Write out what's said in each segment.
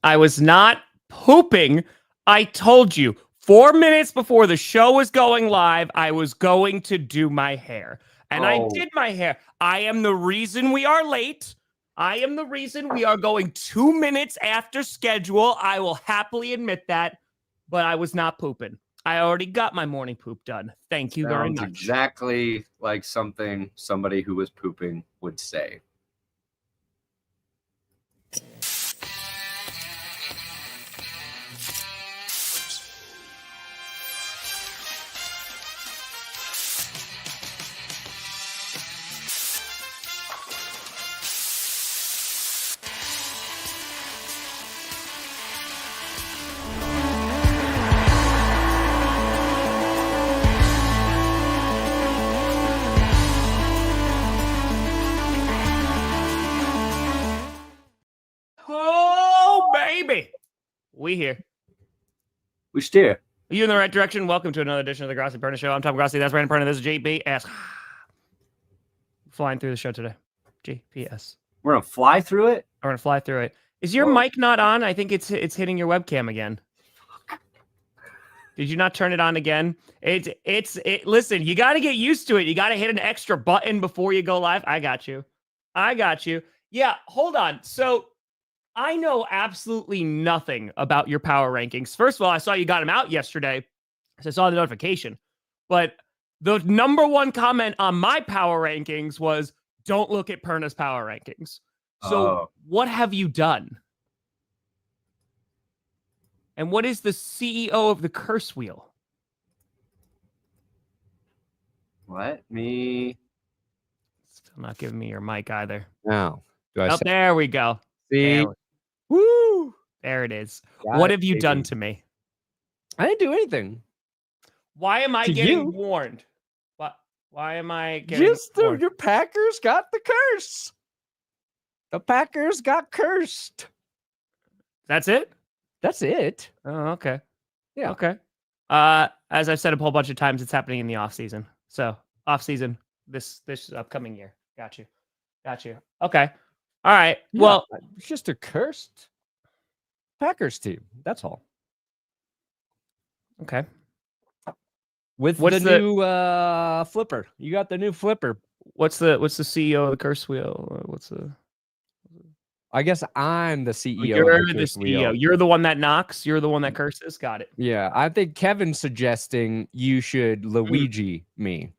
I was not pooping. I told you 4 minutes before the show was going live, I was going to do my hair. And I did my hair. I am the reason we are late. I am the reason we are going 2 minutes after schedule. I will happily admit that, but I was not pooping. I already got my morning poop done. Thank you very much. Sounds exactly like something somebody who was pooping would say. Oh, baby. We here. We steer. Are you in the right direction? Welcome to another edition of the Grossi Perna Show. I'm Tom Grossi. That's Brandon Perna. This is JBS. Flying through the show today. GPS. We're going to fly through it? We're going to fly through it. Is your mic not on? I think it's hitting your webcam again. Did you not turn it on again? Listen, you got to get used to it. You got to hit an extra button before you go live. I got you. Yeah, hold on. So I know absolutely nothing about your power rankings. First of all, I saw you got them out yesterday, so I saw the notification. But the number one comment on my power rankings was, don't look at Perna's power rankings. So what have you done? And what is the CEO of the curse wheel? What? Me? Still not giving me your mic either. No. There we go. See? Woo! There it is. What have you done to me? I didn't do anything. Why am I getting warned? Why am I getting warned? Your Packers got the curse. The Packers got cursed. That's it? That's it. Oh, okay. Yeah. Okay. As I've said a whole bunch of times, it's happening in the off season. So off season this upcoming year. Got you. Okay. All right. Yeah, well, it's just a cursed Packers team. That's all. Okay. What's the new flipper? You got the new flipper. What's the CEO of the curse wheel? I guess I'm the CEO. You're of the the CEO. Wheel. You're the one that knocks. You're the one that curses. Got it. Yeah, I think Kevin's suggesting you should Luigi me.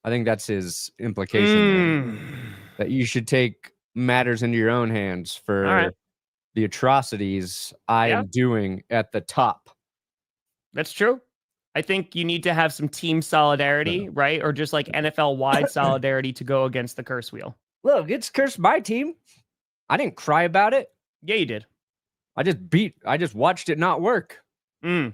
I think that's his implication. That you should take matters into your own hands for the atrocities I am doing at the top. That's true. I think you need to have some team solidarity, right? Or just like NFL-wide solidarity to go against the curse wheel. Look, it's cursed my team. I didn't cry about it. Yeah, you did. I just watched it not work. You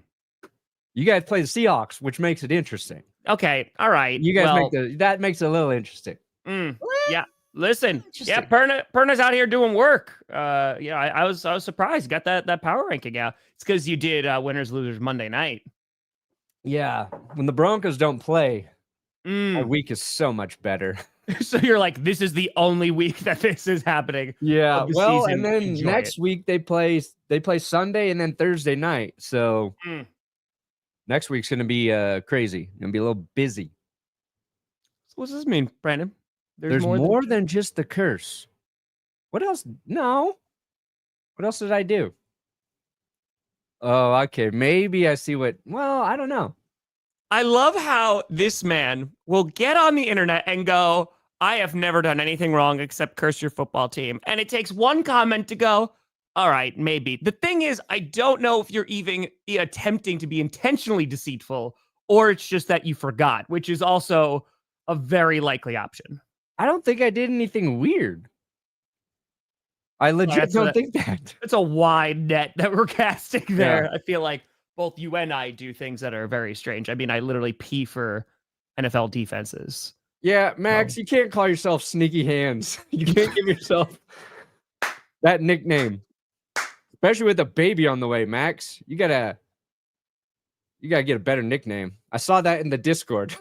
guys play the Seahawks, which makes it interesting. Okay, all right. You guys that makes it a little interesting. Yeah, listen. Yeah, Perna's out here doing work. I was surprised. Got that power ranking out. It's because you did winners losers Monday night. Yeah, when the Broncos don't play, my week is so much better. So you're like, this is the only week that this is happening. Yeah, well, and then next week they play Sunday and then Thursday night. So next week's gonna be crazy. Gonna be a little busy. So what does this mean, Brandon? There's more than just the curse. What else? No. What else did I do? Oh, okay. Maybe I see what. Well, I don't know. I love how this man will get on the internet and go, I have never done anything wrong except curse your football team. And it takes one comment to go, all right, maybe. The thing is, I don't know if you're even attempting to be intentionally deceitful or it's just that you forgot, which is also a very likely option. I don't think I did anything weird. I legit don't think that. It's a wide net that we're casting there. Yeah. I feel like both you and I do things that are very strange. I mean, I literally pee for NFL defenses. Yeah, Max, you can't call yourself Sneaky Hands. You can't give yourself that nickname, especially with a baby on the way, Max. You gotta get a better nickname. I saw that in the Discord.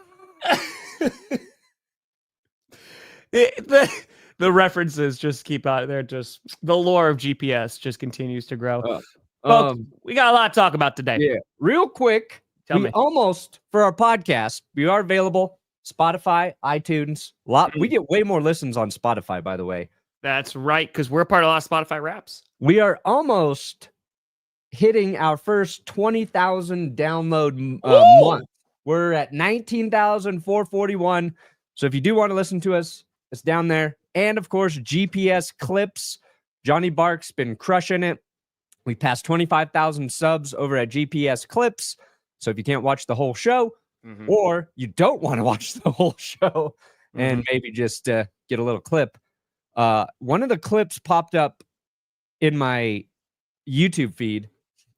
The references just keep out there. Just the lore of GPS just continues to grow. Folks, we got a lot to talk about today. Yeah, real quick. Tell me. Almost for our podcast, we are available Spotify, iTunes. We get way more listens on Spotify, by the way. That's right, because we're part of a lot of Spotify Wraps. We are almost hitting our first 20,000 download month. We're at 19,441. So if you do want to listen to us, it's down there. And of course, GPS clips. Johnny Bark's been crushing it. We passed 25,000 subs over at GPS clips. So if you can't watch the whole show, or you don't want to watch the whole show and maybe just get a little clip, one of the clips popped up in my YouTube feed,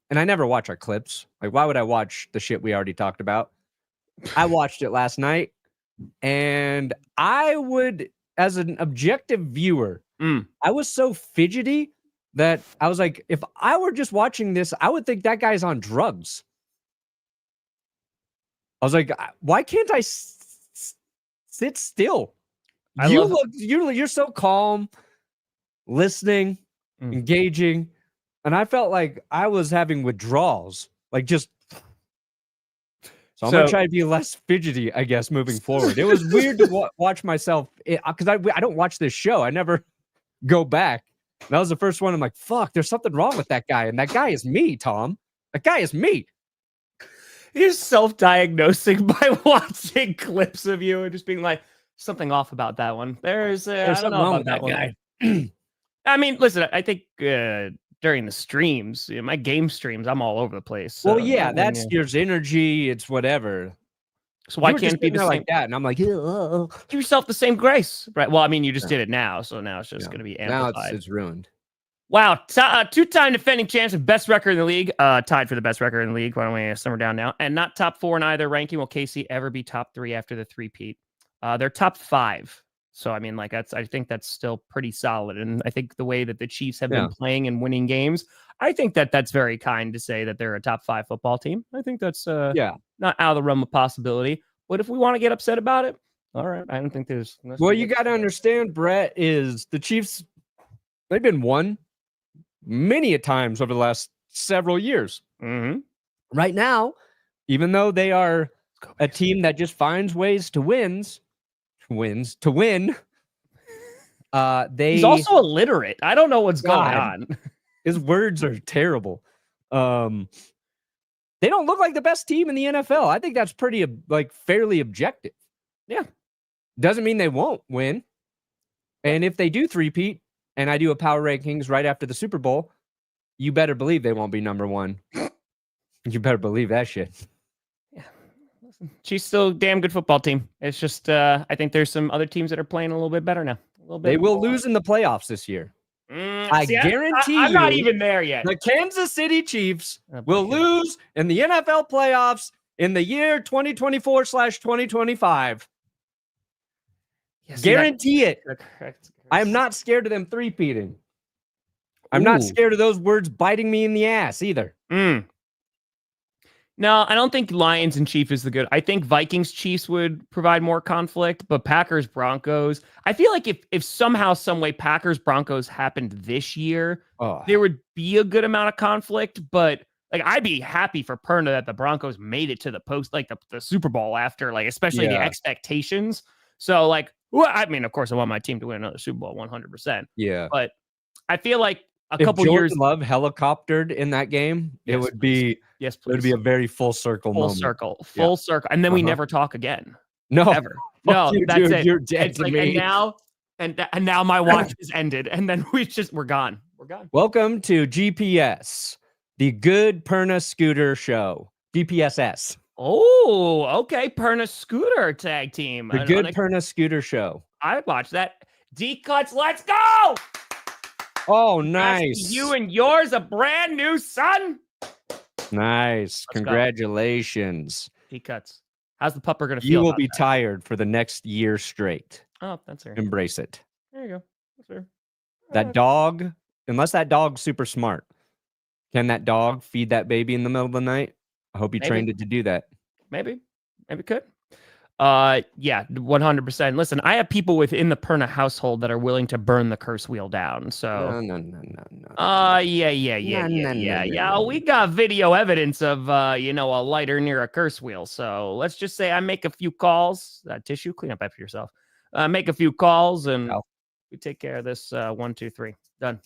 and I never watch our clips. Like, why would I watch the shit we already talked about? I watched it last night, and I would, as an objective viewer, I was so fidgety that I was like, if I were just watching this, I would think that guy's on drugs. I was like, why can't I sit still? You're so calm, listening, engaging, and I felt like I was having withdrawals, like just. So I'm gonna try to be less fidgety, I guess, moving forward. It was weird to watch myself because I don't watch this show. I never go back. That was the first one. I'm like, fuck, there's something wrong with that guy, and that guy is me, Tom. That guy is me. You're self-diagnosing by watching clips of you and just being like, something off about that one. There's something wrong with that guy. I mean, listen, I think during the streams, my game streams, I'm all over the place. So well, yeah, that's your energy. It's whatever. So why can't it be the same like that? And I'm like, give yourself the same grace, right? Well, I mean, you just did it now, so now it's just going to be amplified. Now it's ruined. Wow, two-time defending champs with best record in the league, tied for the best record in the league. Why don't we simmer down now? And not top 4 in either ranking. Will KC ever be top 3 after the three-peat? They're top 5. So, I mean, I think that's still pretty solid. And I think the way that the Chiefs have been playing and winning games, I think that's very kind to say that they're a top 5 football team. I think that's not out of the realm of possibility. But if we want to get upset about it, all right. I don't think there's. Well, you got to understand, Brett, is the Chiefs, they've been won many a times over the last several years. Right now, even though they are a team that just finds ways to win. He's also illiterate. I don't know what's going on. His words are terrible. They don't look like the best team in the NFL. I think that's pretty fairly objective. Yeah. Doesn't mean they won't win. And if they do three-peat, and I do a power rankings right after the Super Bowl, you better believe they won't be number 1. You better believe that shit. Yeah. She's still a damn good football team. It's just, I think there's some other teams that are playing a little bit better now. A little bit. They will lose in the playoffs this year. I guarantee you. I'm not even there yet. The Kansas City Chiefs will lose in the NFL playoffs in the year 2024/2025. Yes, guarantee it. I am not scared of them three-peating. I'm not scared of those words biting me in the ass either. No, I don't think Lions and Chiefs is the good. I think Vikings Chiefs would provide more conflict, but Packers Broncos. I feel like if somehow, some way Packers Broncos happened this year, there would be a good amount of conflict. But I'd be happy for Perna that the Broncos made it to the the Super Bowl after especially the expectations. So I mean, of course, I want my team to win another Super Bowl 100%. Yeah, but I feel like if couple Jordan years Love helicoptered in that game, it would be it would be a very full circle moment. Full circle, and then we never talk again. No, ever. No, that's dude, it. You're dead to me. And now my watch is ended, and then we're gone. We're gone. Welcome to GPS, the Good Perna Scooter Show. GPSS. Oh, okay. Perna Scooter tag team. The Good Perna Scooter Show. I watched that. D-Cuts, let's go! Oh, nice. You and yours a brand new son. Nice. Congratulations. D-Cuts. How's the pupper going to feel? You will be tired for the next year straight. Oh, that's fair. Embrace it. There you go. That's fair. That dog, unless that dog's super smart, can that dog feed that baby in the middle of the night? I hope you trained it to do that. Maybe it could. Yeah, 100%. Listen, I have people within the Perna household that are willing to burn the curse wheel down. So No. yeah. We got video evidence of a lighter near a curse wheel. So let's just say I make a few calls. Tissue, clean up after yourself. Make a few calls and we take care of this. 1, 2, 3, done.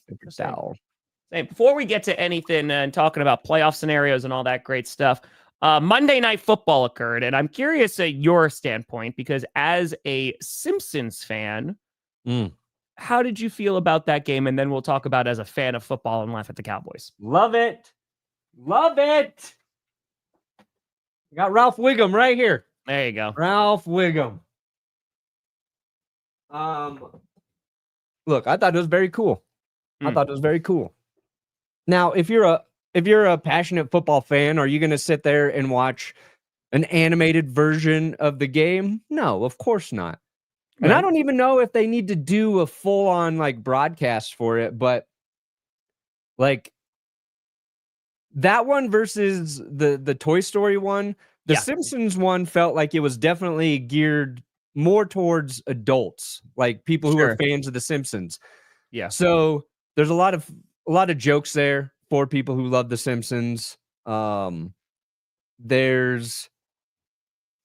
Hey, before we get to anything and talking about playoff scenarios and all that great stuff, Monday Night Football occurred, and I'm curious at your standpoint because as a Simpsons fan, how did you feel about that game? And then we'll talk about as a fan of football and laugh at the Cowboys. Love it. Love it. Got Ralph Wiggum right here. There you go. Ralph Wiggum. Look, I thought it was very cool. Now, if you're a passionate football fan, are you going to sit there and watch an animated version of the game? No, of course not. Right. And I don't even know if they need to do a full-on like broadcast for it, but like that one versus the Toy Story one, the Simpsons one felt like it was definitely geared more towards adults, like people who are fans of the Simpsons. Yeah. So there's a lot of jokes there for people who love the Simpsons. There's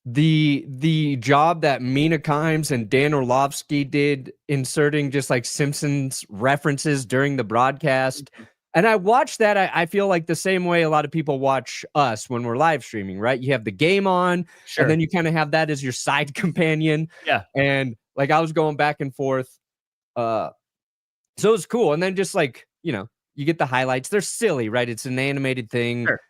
the job that Mina Kimes and Dan Orlovsky did inserting just like Simpsons references during the broadcast. And I watched that. I feel like the same way a lot of people watch us when we're live streaming, right? You have the game on, and then you kind of have that as your side companion. Yeah. And like I was going back and forth. So it was cool. And then just like, you get the highlights. They're silly, right? It's an animated thing. Sure.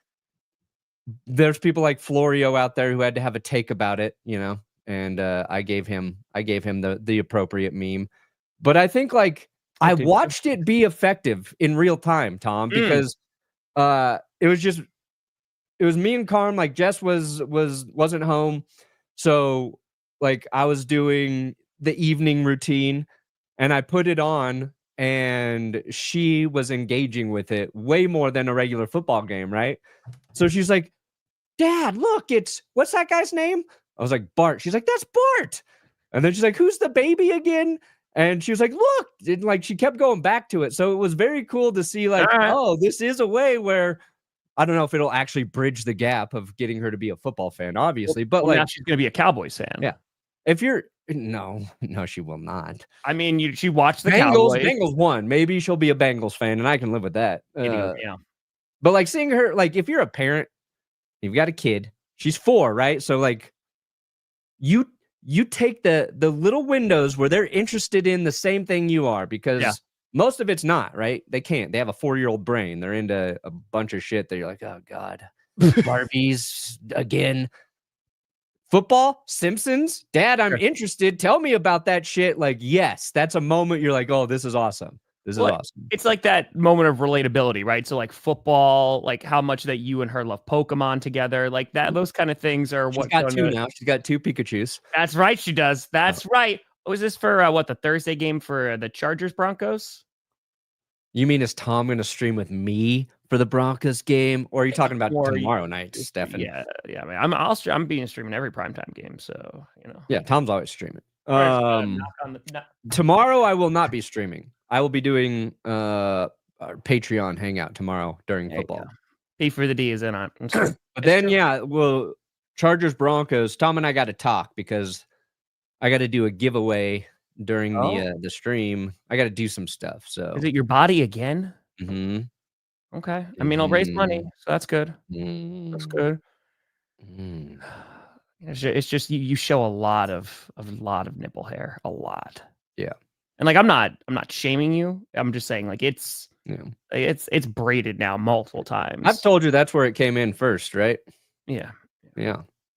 There's people like Florio out there who had to have a take about it, and I gave him the appropriate meme. But I think like I watched it be effective in real time, Tom, because it was me and Carm. Like Jess wasn't home, so like I was doing the evening routine, and I put it on. And she was engaging with it way more than a regular football game, right? So she's like, Dad, look, what's that guy's name? I was like, Bart. She's like, that's Bart. And then she's like, who's the baby again? And she was like, look, and like she kept going back to it. So it was very cool to see like, oh, this is a way where I don't know if it'll actually bridge the gap of getting her to be a football fan, obviously. But like now she's gonna be a Cowboys fan. Yeah. If you're no, she will not. I mean, she watched the Bengals. Cowboys. Bengals won. Maybe she'll be a Bengals fan, and I can live with that. Yeah. But like seeing her, like if you're a parent, you've got a kid. She's 4, right? So like, you take the little windows where they're interested in the same thing you are, because most of it's not, right? They can't. They have a 4-year-old brain. They're into a bunch of shit that you're like, oh God, Barbies again. Football, Simpsons, Dad, I'm interested. Tell me about that shit. Like, yes, that's a moment you're like, oh, this is awesome. This is awesome. It's like that moment of relatability, right? So like football, like how much that you and her love Pokemon together, like that. Those kind of things are She's got 2 now. She's got 2 Pikachus. That's right. She does. That's right. Was this for the Thursday game for the Chargers Broncos? You mean is Tom going to stream with me for the Broncos game, or are you talking about tomorrow night, Stefan? Yeah. Man, I'm being streaming every primetime game, so Yeah, Tom's always streaming. Tomorrow I will not be streaming. I will be doing our Patreon hangout tomorrow during football. P for the D is in on. But then Chargers Broncos. Tom and I got to talk because I got to do a giveaway during the stream. I got to do some stuff. So is it your body again? Mm-hmm. Okay. I mean, I'll raise money, so that's good. That's good. It's just you show a lot of nipple hair, a lot. Yeah. And like I'm not shaming you. I'm just saying like it's braided now multiple times. I've told you that's where it came in first, right? Yeah.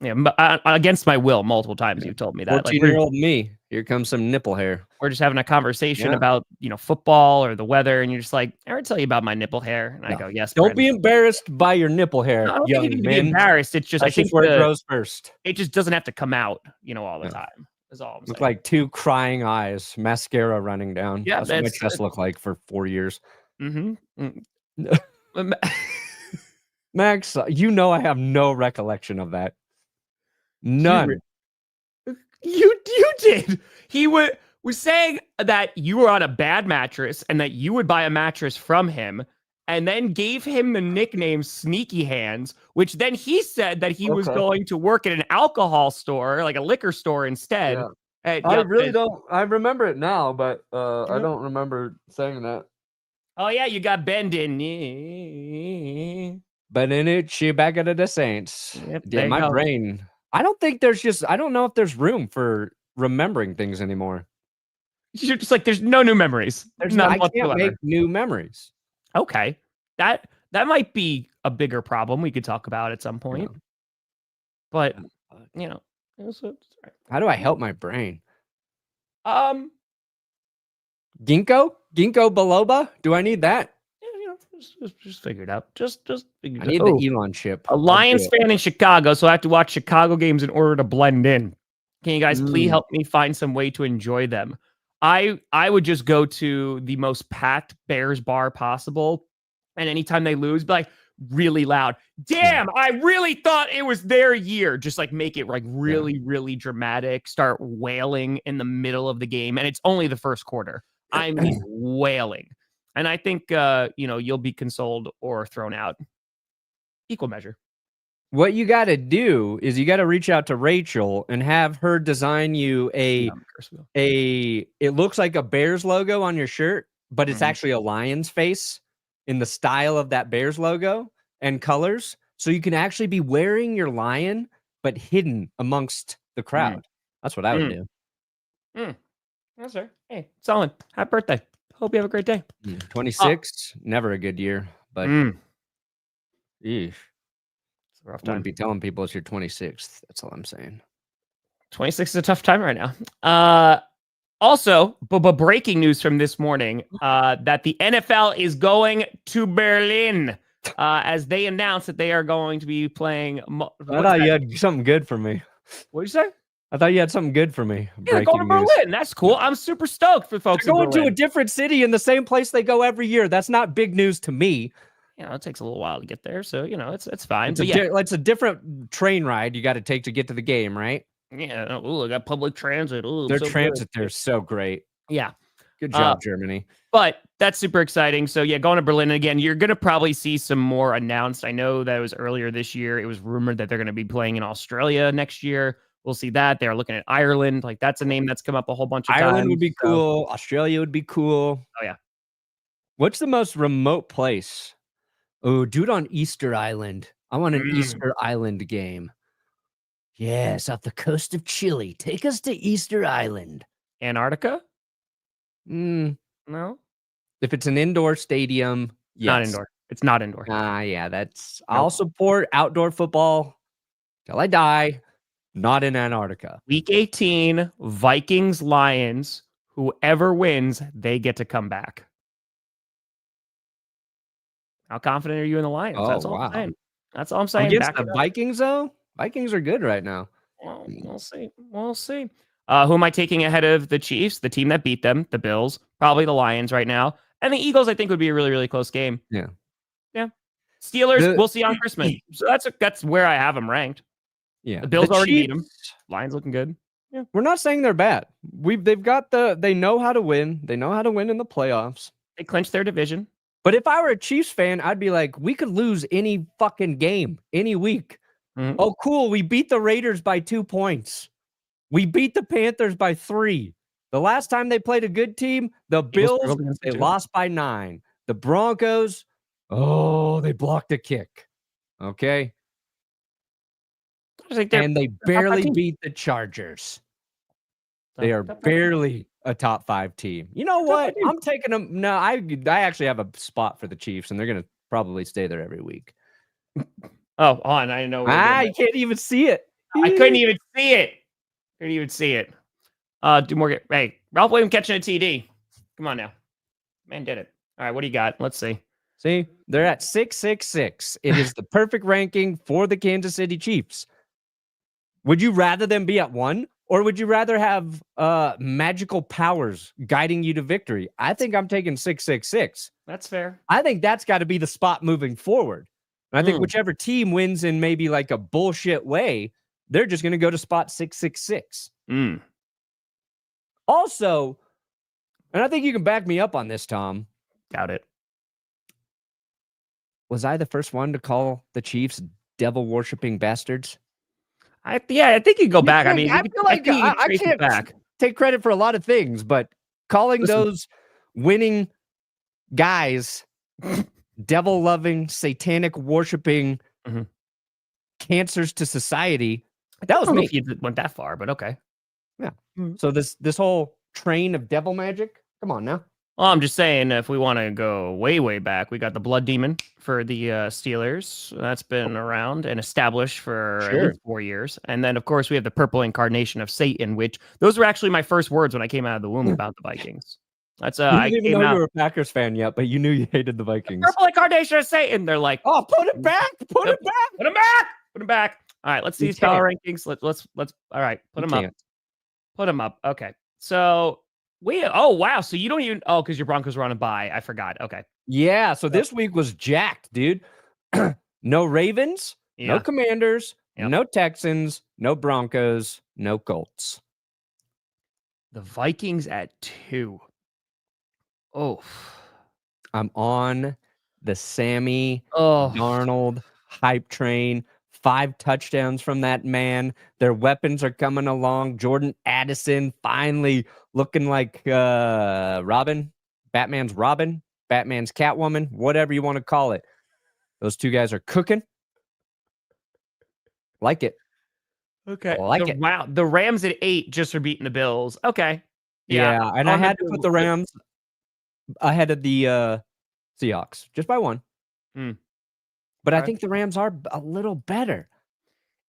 Yeah, but against my will, multiple times you've told me that. 14-year-old me. Here comes some nipple hair. We're just having a conversation about football or the weather, and you're just like, I ever tell you about my nipple hair? And I go, yes. Don't be embarrassed by your nipple hair. No, I don't think you need to be embarrassed. It's just I think where it grows first. It just doesn't have to come out, all the time. Is all I'm saying. Look like 2 crying eyes, mascara running down. Yeah, that's what my chest looked like for 4 years. Max, I have no recollection of that. None. You did. He was saying that you were on a bad mattress and that you would buy a mattress from him, and then gave him the nickname Sneaky Hands, which then he said that he was going to work at an alcohol store, like a liquor store instead. Yeah. And, I really don't. I remember it now, but I Yep. don't remember saying that. Oh yeah, you got Bendin. Benucci back at the Saints. Yep, Yeah, there you my go. brain. I don't think there's just. I don't know if there's room for remembering things anymore. You're just like, there's no new memories. There's None I can't whatsoever. make new memories. Okay, that might be a bigger problem we could talk about at some point. Yeah. But you know, it's all right. How do I help my brain? Um, Ginkgo biloba? Do I need that? you know, just figure it out. Just figure I it need out. the Elon chip. A Lions fan in Chicago, so I have to watch Chicago games in order to blend in. Can you guys please help me find some way to enjoy them? I would just go to the most packed Bears bar possible, and anytime they lose, be like really loud. Damn, I really thought it was their year. Just like make it like really, really dramatic. Start wailing in the middle of the game, and it's only the first quarter. I mean, wailing. And I think you'll be consoled or thrown out. Equal measure. What you got to do is you got to reach out to Rachel and have her design you it looks like a Bears logo on your shirt, but it's actually a lion's face in the style of that Bears logo and colors. So you can actually be wearing your lion, but hidden amongst the crowd. That's what I would do. That's right. Hey, solid. Happy birthday. Hope you have a great day. 26, never a good year, but eesh. I wouldn't be telling people it's your 26th. That's all I'm saying. 26 is a tough time right now. Also, breaking news from this morning that the NFL is going to Berlin as they announced that they are going to be playing. I thought you had something good for me. What did you say? I thought you had something good for me. Yeah, they're going to Berlin. That's cool. I'm super stoked for folks. They're going to a different city in the same place they go every year. That's not big news to me. It takes a little while to get there, so it's fine. It's a different train ride you got to take to get to the game, right? Yeah. I got public transit. Their transit there is so great. Yeah. Good job, Germany. But that's super exciting. So going to Berlin again. You're gonna probably see some more announced. I know that it was earlier this year. It was rumored that they're going to be playing in Australia next year. We'll see that. They're looking at Ireland. Like that's a name that's come up a whole bunch of times. Ireland would be cool. Australia would be cool. Oh yeah. What's the most remote place? Oh, do it on Easter Island. I want an Easter Island game. Yes, off the coast of Chile. Take us to Easter Island. Antarctica? No. If it's an indoor stadium, yes. Not indoor. It's not indoor. Yeah, I'll support outdoor football till I die. Not in Antarctica. Week 18, Vikings, Lions. Whoever wins, they get to come back. How confident are you in the Lions? That's all I'm saying. That's all I'm saying. Against the Vikings, though? Vikings are good right now. Well, we'll see. We'll see. Who am I taking ahead of the Chiefs, the team that beat them, the Bills? Probably the Lions right now. And the Eagles, I think, would be a really, really close game. Yeah. Steelers, we'll see on Christmas. So that's where I have them ranked. Yeah. The Bills already beat them. Lions looking good. Yeah. We're not saying they're bad. They know how to win. They know how to win in the playoffs. They clinched their division. But if I were a Chiefs fan, I'd be like, we could lose any fucking game, any week. Oh, cool. We beat the Raiders by 2 points. We beat the Panthers by 3. The last time they played a good team, the Bills, they lost by 9. The Broncos, they blocked a kick. Okay. And they barely beat the Chargers. They are barely a top 5 team. You know what? I'm taking them. No, I actually have a spot for the Chiefs, and they're going to probably stay there every week. Oh, on. I know. I can't even see it. I couldn't even see it. Couldn't even see it. Do more. Hey, Ralph Williams catching a TD. Come on now. Man did it. All right, what do you got? Let's see. See, they're at 666. It is the perfect ranking for the Kansas City Chiefs. Would you rather them be at 1? Or would you rather have magical powers guiding you to victory? I think I'm taking 666. That's fair. I think that's got to be the spot moving forward. And I think whichever team wins in maybe like a bullshit way, they're just going to go to spot 666. Mm. Also, and I think you can back me up on this, Tom. Doubt it. Was I the first one to call the Chiefs devil-worshipping bastards? I think you go back. I mean, I feel like I can't take credit for a lot of things, but calling those winning guys devil-loving, satanic-worshipping cancers to society, that was me. If you went that far, but okay. Yeah. So this whole train of devil magic, come on now. Well, I'm just saying, if we want to go way, way back, we got the Blood Demon for the Steelers. That's been around and established for at least 4 years. And then, of course, we have the Purple Incarnation of Satan, which those were actually my first words when I came out of the womb about the Vikings. That's you didn't even know you were a Packers fan yet, but you knew you hated the Vikings. Purple Incarnation of Satan. They're like, oh, put it back, put it back, put him back, put him back. All right, let's see these power rankings. Let's. All right, put them up. Put them up. Okay, so. Oh, wow. So you don't even... Oh, because your Broncos were on a bye. I forgot. Okay. Yeah, so this week was jacked, dude. No Ravens, no Commanders, no Texans, no Broncos, no Colts. The Vikings at 2. Oh. I'm on the Sammy Darnold hype train. 5 touchdowns from that man. Their weapons are coming along. Jordan Addison finally looking like Robin, Batman's Catwoman, whatever you want to call it. Those 2 guys are cooking. Like it. Okay. It. Wow. The Rams at 8 just for beating the Bills. Okay. Yeah. And I had to put the Rams ahead of the Seahawks just by 1. But I think the Rams are a little better.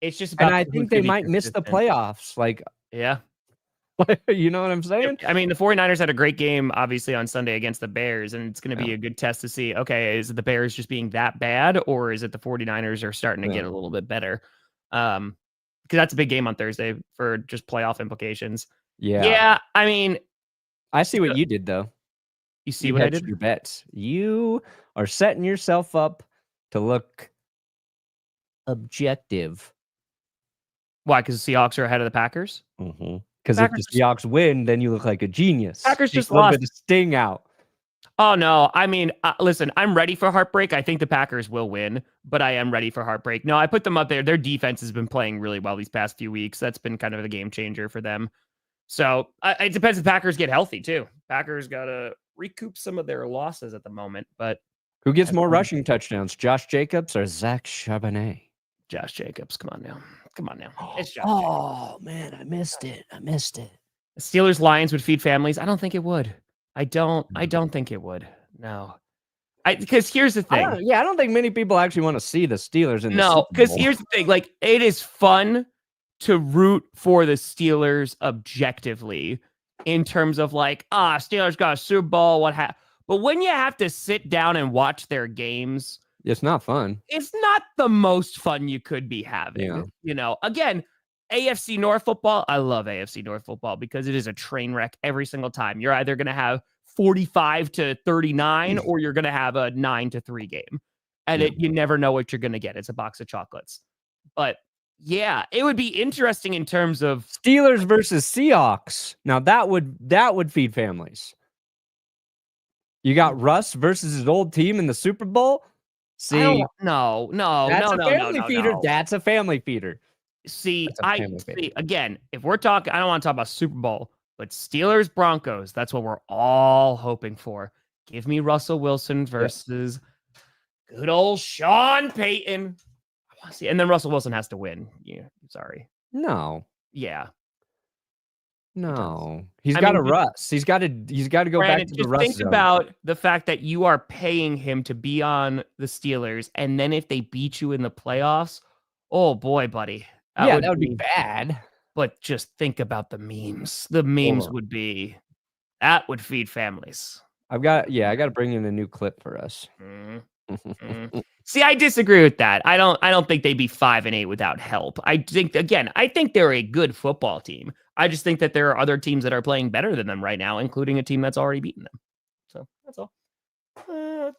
It's just about, and I think they might miss the playoffs. Like, yeah. You know what I'm saying? I mean, the 49ers had a great game, obviously, on Sunday against the Bears, and it's going to be a good test to see, okay, is it the Bears just being that bad, or is it the 49ers are starting to get a little bit better? Because that's a big game on Thursday for just playoff implications. Yeah, I mean... I see what you did, though. You see what I did? Your bets. You are setting yourself up to look objective. Why? Because the Seahawks are ahead of the Packers? Because if the Seahawks win, then you look like a genius. Packers just lost. A bit of sting out. Oh, no. I mean, listen, I'm ready for heartbreak. I think the Packers will win, but I am ready for heartbreak. No, I put them up there. Their defense has been playing really well these past few weeks. That's been kind of a game changer for them. So it depends if Packers get healthy, too. Packers got to recoup some of their losses at the moment, but... Who gets more rushing touchdowns, Josh Jacobs or Zach Charbonnet? Josh Jacobs, come on now. It's Josh Jacobs. Man, I missed it. The Steelers Lions would feed families. I don't think it would. I don't think it would. No. Because here's the thing. I don't think many people actually want to see the Steelers in the Super Bowl. Because here's the thing. Like, it is fun to root for the Steelers objectively in terms of like, Steelers got a Super Bowl, but when you have to sit down and watch their games, it's not fun. It's not the most fun you could be having. Yeah. You know, again, AFC North football. I love AFC North football because it is a train wreck every single time. You're either going to have 45-39 or you're going to have a 9-3 game. And you never know what you're going to get. It's a box of chocolates. But yeah, it would be interesting in terms of Steelers versus Seahawks. Now that would feed families. You got Russ versus his old team in the Super Bowl. See, no. That's a family feeder. That's a family feeder. See, again, if we're talking, I don't want to talk about Super Bowl, but Steelers Broncos. That's what we're all hoping for. Give me Russell Wilson versus good old Sean Payton. I want to see, and then Russell Wilson has to win. Yeah, sorry. No. Yeah. No, he's got to Russ. He's got to go back to the Russ think zone. About the fact that you are paying him to be on the Steelers, and then if they beat you in the playoffs, oh boy, buddy. That would be bad. But just think about the memes. The memes would feed families. I got to bring in a new clip for us. See, I disagree with that. I don't think they'd be 5-8 without help. I think they're a good football team. I just think that there are other teams that are playing better than them right now, including a team that's already beaten them. So that's all.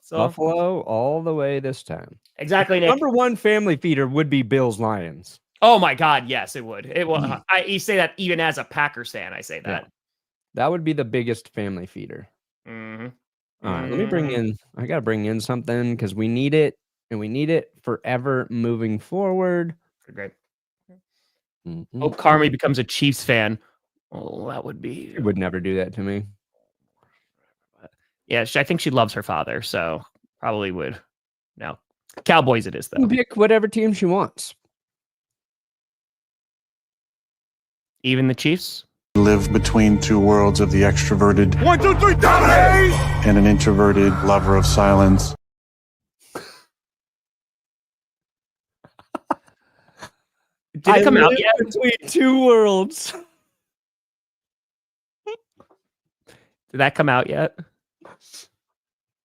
Buffalo all the way this time. Exactly. Nick. Number one family feeder would be Bills Lions. Oh my God, yes, it would. It will. You say that even as a Packers fan, I say that. Yeah. That would be the biggest family feeder. Mm-hmm. All right, let me bring in. I gotta bring in something because we need it, and we need it forever moving forward. Great. Hope Carmi becomes a Chiefs fan. Oh, that would be. She would never do that to me. Yeah, I think she loves her father, so probably would. No, Cowboys it is though. Pick whatever team she wants. Even the Chiefs? Live between two worlds of the extroverted 1, 2, 3, dominate! And an introverted lover of silence. Did it come out yet? Between two worlds. Did that come out yet?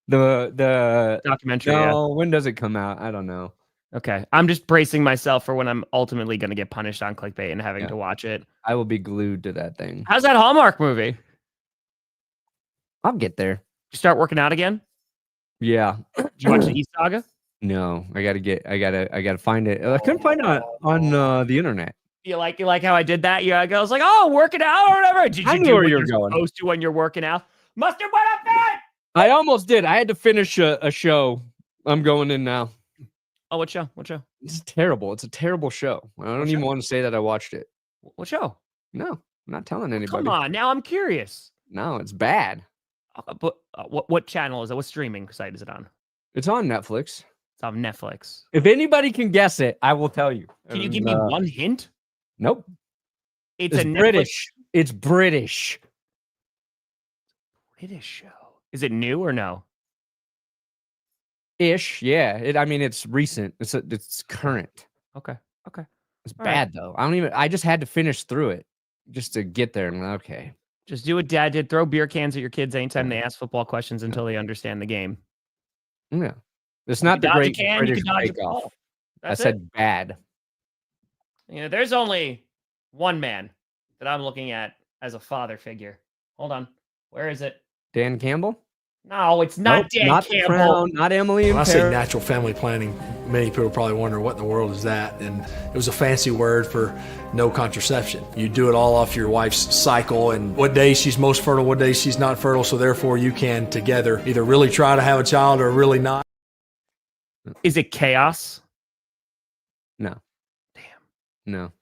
The documentary. No, yeah. When does it come out? I don't know. Okay, I'm just bracing myself for when I'm ultimately going to get punished on clickbait and having to watch it. I will be glued to that thing. How's that Hallmark movie? I'll get there. You start working out again? Yeah. Did you watch the East Saga? No, I gotta find it. I couldn't find it on the internet. You like how I did that? Yeah, I was like, oh, working out or whatever. Did you I knew do where what you were you're going. supposed to when you're working out? Mustard, what up, man? I almost did. I had to finish a show. I'm going in now. Oh, what show? What show? It's terrible. It's a terrible show. I don't even want to say that I watched it. What show? No, I'm not telling anybody. Come on, now I'm curious. No, it's bad. But what channel is it? What streaming site is it on? It's on Netflix. It's on Netflix. If anybody can guess it, I will tell you. Can you give me one hint? Nope. It's a British. It's British. British show. Is it new or no? Ish, yeah. It's recent. It's current. Okay. It's bad though. I just had to finish through it just to get there. And okay. Just do what Dad did. Throw beer cans at your kids anytime they ask football questions until they understand the game. Yeah. It's not the great British bake-off. I said bad. There's only one man that I'm looking at as a father figure. Hold on. Where is it? Dan Campbell? No, it's not Dan not Campbell. Crown, not Emily. When I say natural family planning, many people probably wonder what in the world is that. And it was a fancy word for no contraception. You do it all off your wife's cycle and what days she's most fertile, what days she's not fertile. So therefore you can together either really try to have a child or really not. Is it chaos? No. Damn. No.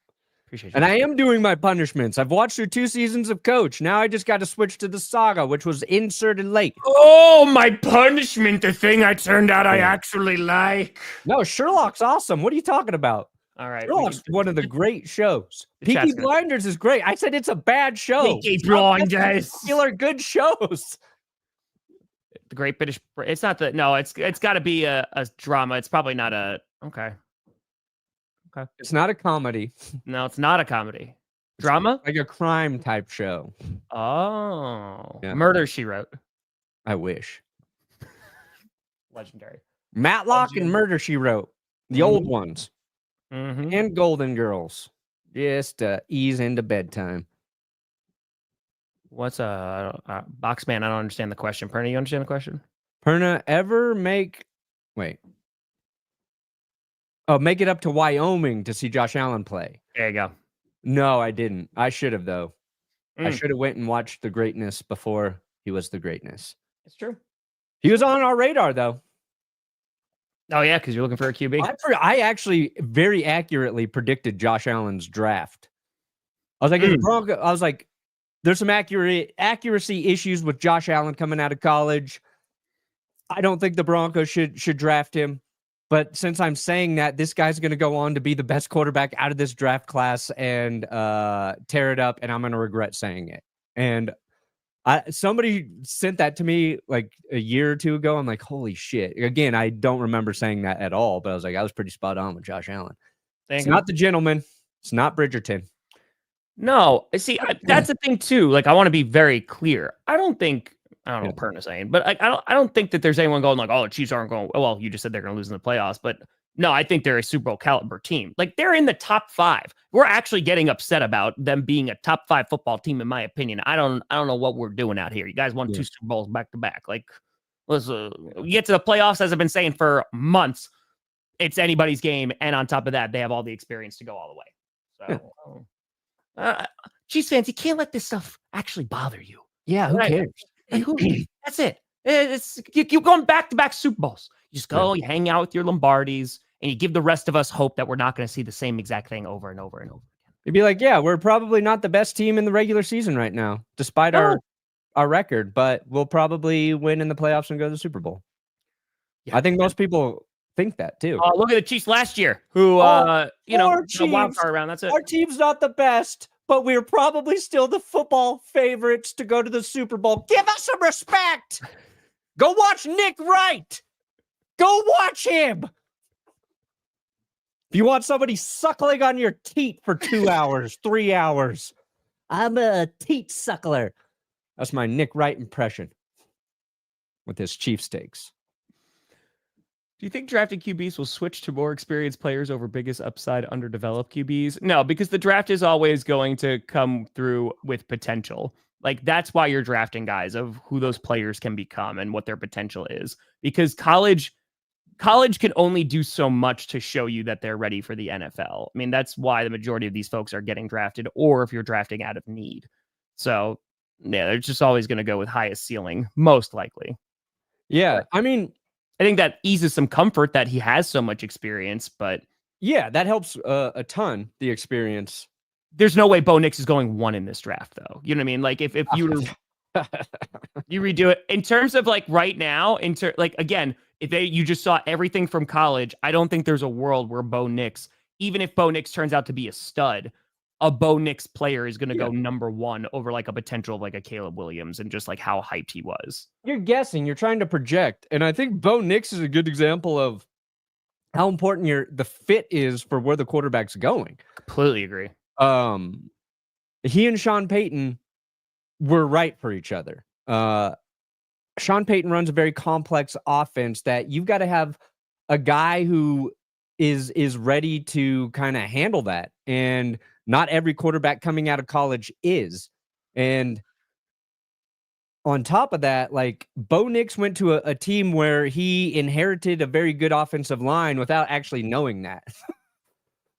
Appreciate you. And I am doing my punishments. I've watched through 2 seasons of Coach. Now I just got to switch to the Saga, which was inserted late. Oh, my punishment, the thing I turned out I actually like. No, Sherlock's awesome. What are you talking about? All right. Sherlock's one of the great shows. Peaky Blinders is great. I said it's a bad show. Peaky Blinders. Popular good shows. The Great British. It's not the. No, it's got to be a drama. It's probably not a. Okay. It's not a comedy. No, it's not a comedy. Drama? Like a crime type show. Oh. Yeah. Murder, She Wrote. I wish. Legendary. Matlock and Murder, She Wrote. The old ones. Mm-hmm. And Golden Girls. Just ease into bedtime. What's Boxman? I don't understand the question. Perna, you understand the question? Perna, ever make... Wait. Oh, make it up to Wyoming to see Josh Allen play. There you go. No, I didn't. I should have, though. I should have went and watched the greatness before he was the greatness. It's true. He was on our radar, though. Oh, yeah, because you're looking for a QB. I actually very accurately predicted Josh Allen's draft. I was like, I was like, there's some accuracy issues with Josh Allen coming out of college. I don't think the Broncos should draft him. But since I'm saying that, this guy's going to go on to be the best quarterback out of this draft class and tear it up, and I'm going to regret saying it. And somebody sent that to me like a year or two ago. I'm like, holy shit. Again, I don't remember saying that at all, but I was like, I was pretty spot on with Josh Allen. It's not the gentleman. It's not Bridgerton. No, see, that's the thing too. Like, I want to be very clear. I don't know what Perna's saying, but I don't think that there's anyone going like, oh, the Chiefs aren't going. Well, you just said they're going to lose in the playoffs, but no, I think they're a Super Bowl caliber team. Like, they're in the top 5. We're actually getting upset about them being a top 5 football team, in my opinion. I don't know what we're doing out here. You guys won 2 Super Bowls back to back. Like, let's get to the playoffs, as I've been saying for months. it's anybody's game. And on top of that, they have all the experience to go all the way. So, Chiefs fans, you can't let this stuff actually bother you. Yeah, who cares? That's it. You're going back-to-back Super Bowls. You just go, you hang out with your Lombardis, and you give the rest of us hope that we're not going to see the same exact thing over and over and over again. You'd be like, yeah, we're probably not the best team in the regular season right now, despite our record, but we'll probably win in the playoffs and go to the Super Bowl. Yeah, I think most people think that too. Look at the Chiefs last year, who wild card around. That's it. Our team's not the best, but we're probably still the football favorites to go to the Super Bowl. Give us some respect. Go watch Nick Wright. Go watch him. If you want somebody suckling on your teat for 2 hours, 3 hours, I'm a teat suckler. That's my Nick Wright impression with his Chief steaks. Do you think drafted QBs will switch to more experienced players over biggest upside underdeveloped QBs? No, because the draft is always going to come through with potential. Like, that's why you're drafting guys, of who those players can become and what their potential is. Because college can only do so much to show you that they're ready for the NFL. I mean, that's why the majority of these folks are getting drafted, or if you're drafting out of need. So, yeah, they're just always going to go with highest ceiling, most likely. Yeah, I mean, I think that eases some comfort that he has so much experience, but... Yeah, that helps a ton, the experience. There's no way Bo Nix is going 1 in this draft, though. You know what I mean? Like, if you were... you redo it. In terms of, like, right now, again... If you just saw everything from college, I don't think there's a world where Bo Nix, even if Bo Nix turns out to be a stud, a Bo Nix player is going to go number 1 over like a potential of like a Caleb Williams and just like how hyped he was. You're guessing, you're trying to project. And I think Bo Nix is a good example of how important the fit is for where the quarterback's going. Completely agree. He and Sean Payton were right for each other. Sean Payton runs a very complex offense that you've got to have a guy who is ready to kind of handle that. And not every quarterback coming out of college is. And on top of that, like, Bo Nix went to a team where he inherited a very good offensive line without actually knowing that.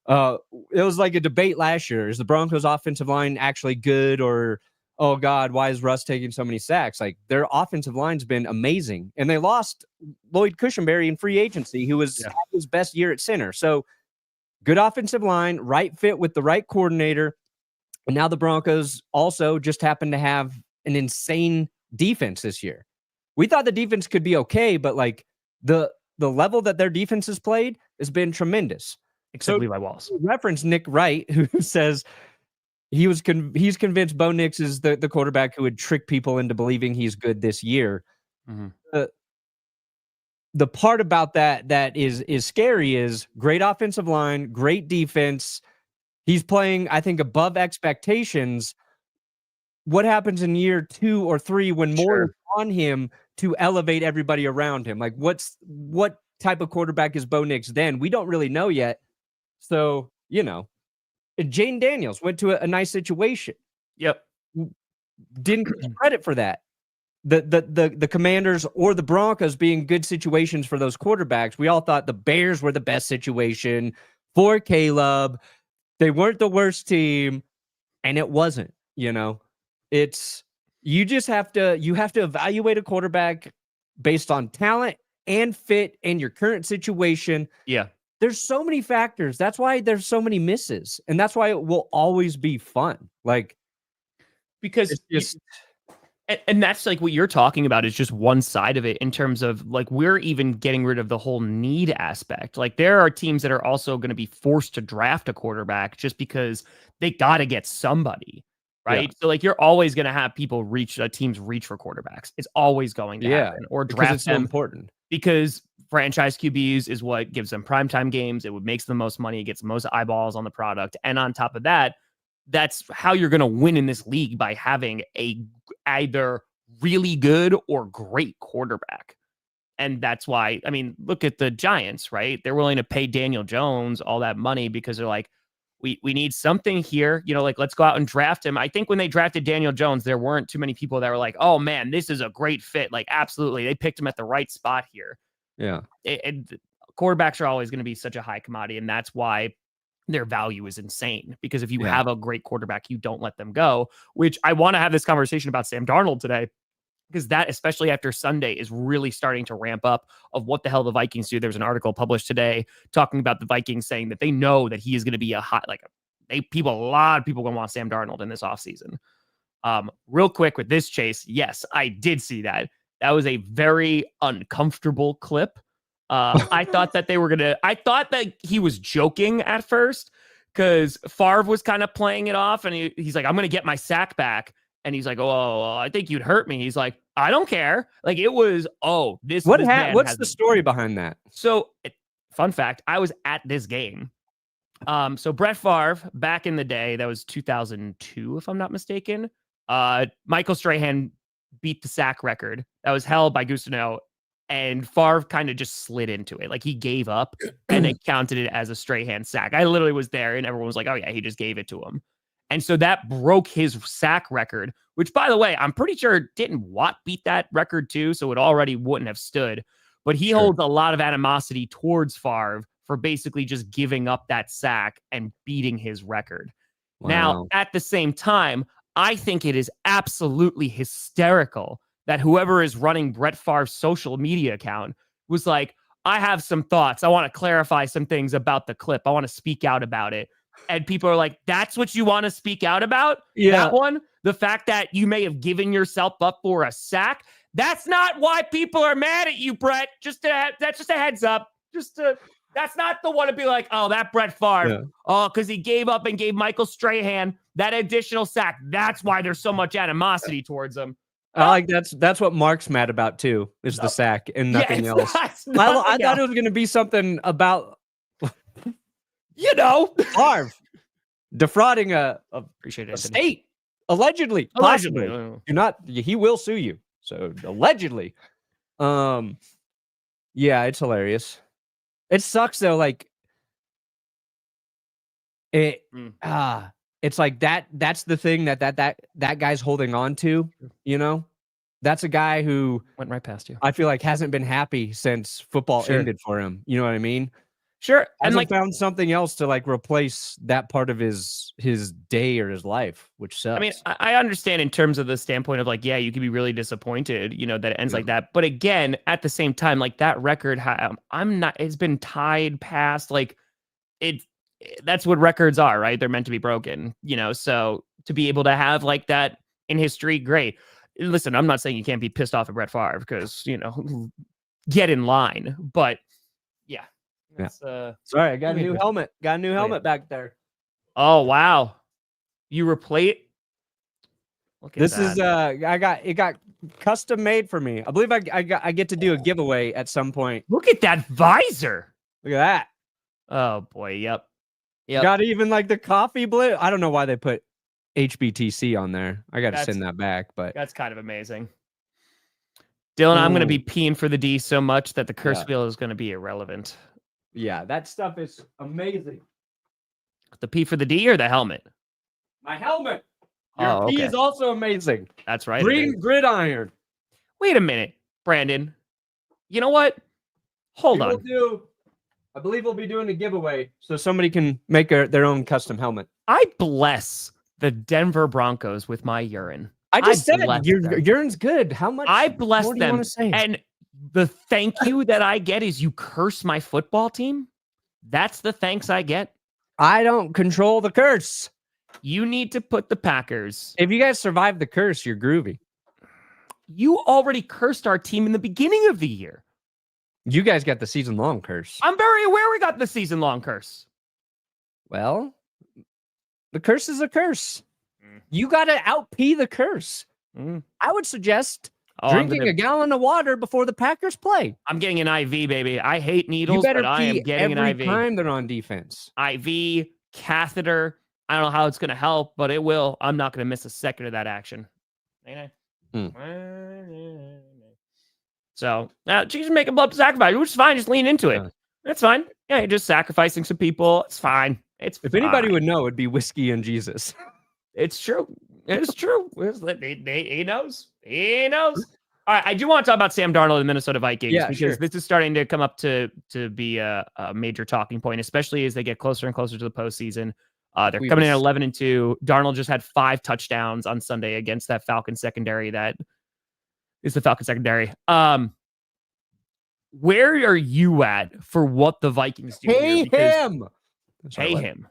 It was like a debate last year. Is the Broncos offensive line actually good, or, oh God, why is Russ taking so many sacks? Like, their offensive line's been amazing. And they lost Lloyd Cushenberry in free agency, who was his best year at center. So good offensive line, right fit with the right coordinator. And now the Broncos also just happen to have an insane defense this year. We thought the defense could be okay, but like the level that their defense has played has been tremendous. Except Levi Wallace. Reference Nick Wright, who says he's convinced Bo Nix is the quarterback who would trick people into believing he's good this year. Mm-hmm. The part about that is scary is great offensive line, great defense. He's playing, I think, above expectations. What happens in year 2 or 3 when more is on him to elevate everybody around him? Like, what type of quarterback is Bo Nix then? We don't really know yet. So, Jane Daniels went to a nice situation. Yep. Didn't get credit for that. The Commanders or the Broncos being good situations for those quarterbacks. We all thought the Bears were the best situation for Caleb. They weren't the worst team, and it wasn't. It's you have to evaluate a quarterback based on talent and fit and your current situation. Yeah. There's so many factors. That's why there's so many misses. And that's why it will always be fun. Like, because and that's like what you're talking about is just one side of it in terms of like, we're even getting rid of the whole need aspect. Like, there are teams that are also going to be forced to draft a quarterback just because they got to get somebody. Right. Yeah. So like, you're always going to have teams reach for quarterbacks. It's always going to happen, or draft them. So important because franchise QBs is what gives them primetime games. It makes the most money. It gets the most eyeballs on the product. And on top of that, that's how you're going to win in this league, by having a either really good or great quarterback. And that's why, I mean, look at the Giants, right? They're willing to pay Daniel Jones all that money because they're like, we need something here, like, let's go out and draft him. I think when they drafted Daniel Jones, there weren't too many people that were like, oh man, this is a great fit. Like, absolutely. They picked him at the right spot here. Yeah. And quarterbacks are always going to be such a high commodity, and that's why their value is insane. Because if you have a great quarterback, you don't let them go, which I want to have this conversation about Sam Darnold today, because that, especially after Sunday, is really starting to ramp up of what the hell the Vikings do. There's an article published today talking about the Vikings saying that they know that he is going to be a lot of people going to want Sam Darnold in this offseason. Real quick with this, Chase, yes, I did see that. That was a very uncomfortable clip. I thought that he was joking at first, because Favre was kind of playing it off, and he's like, I'm going to get my sack back. And he's like, oh, I think you'd hurt me. He's like, I don't care. Like, it was, what's the story behind that? So, fun fact, I was at this game. So Brett Favre, back in the day, that was 2002, if I'm not mistaken. Michael Strahan beat the sack record that was held by Gustino, and Favre kind of just slid into it. Like, he gave up, and they counted it as a Strahan sack. I literally was there, and everyone was like, oh yeah, he just gave it to him. And so that broke his sack record, which, by the way, I'm pretty sure didn't Watt beat that record too, so it already wouldn't have stood. But he holds a lot of animosity towards Favre for basically just giving up that sack and beating his record. Wow. Now, at the same time, I think it is absolutely hysterical that whoever is running Brett Favre's social media account was like, I have some thoughts. I want to clarify some things about the clip. I want to speak out about it. And people are like, that's what you want to speak out about? Yeah. That one? The fact that you may have given yourself up for a sack? That's not why people are mad at you, Brett. That's just a heads up. That's not the one to be like, oh, that Brett Favre. Yeah. Oh, because he gave up and gave Michael Strahan that additional sack. That's why there's so much animosity towards him. I like that's what Mark's mad about too, is the sack and nothing else. I thought it was going to be something about Favre defrauding a state, allegedly. Possibly. He will sue you. So allegedly. Yeah, it's hilarious. It sucks though. Like it's like that's the thing that guy's holding on to, That's a guy who went right past you. I feel like hasn't been happy since football ended for him. You know what I mean? Sure. And found something else to replace that part of his day or his life, which sucks. I mean, I understand in terms of the standpoint of you could be really disappointed, that it ends like that. But again, at the same time, that record, it's been tied past, that's what records are, right? They're meant to be broken, so to be able to have that in history, great. Listen, I'm not saying you can't be pissed off at Brett Favre because, get in line, but yeah. Sorry, I got a new helmet. Got a new helmet back there. Oh wow! You replace. This is it got custom made for me. I believe I get to do a giveaway at some point. Look at that visor. Look at that. Oh boy, yep. Got even the coffee blue. I don't know why they put HBTC on there. I got to send that back, but that's kind of amazing. Dylan, I'm going to be peeing for the D so much that the curse wheel is going to be irrelevant. Yeah, that stuff is amazing. The P for the D or the helmet? My helmet. Your P is also amazing. That's right. Green gridiron. Wait a minute, Brandon. You know what? Hold on. I believe we'll be doing a giveaway so somebody can make their own custom helmet. I bless the Denver Broncos with my urine. I just said your urine's good. How much? I bless them. And the thank you that I get is you curse my football team. That's the thanks I get. I don't control the curse. You need to put the Packers. If you guys survive the curse, you're groovy. You already cursed our team in the beginning of the year. You guys got the season-long curse. I'm very aware we got the season-long curse. Well, the curse is a curse. You got to out-pee the curse. I would suggest drinking a gallon of water before the Packers play. I'm getting an IV, baby. I hate needles, but I am getting an IV. Every time they're on defense. IV, catheter. I don't know how it's going to help, but it will. I'm not going to miss a second of that action. So, just make a blood sacrifice, which is fine. Just lean into it. That's fine. Yeah, you're just sacrificing some people. It's fine. If anybody would know, it'd be whiskey and Jesus. It's true. It's true. He knows. He knows. All right, I do want to talk about Sam Darnold and the Minnesota Vikings because sure. this is starting to come up to be a major talking point, especially as they get closer and closer to the postseason. They're coming in at 11-2. Darnold just had 5 touchdowns on Sunday against that Falcons secondary. That is the Falcons secondary. Where are you at for what the Vikings do? Pay him. Pay him.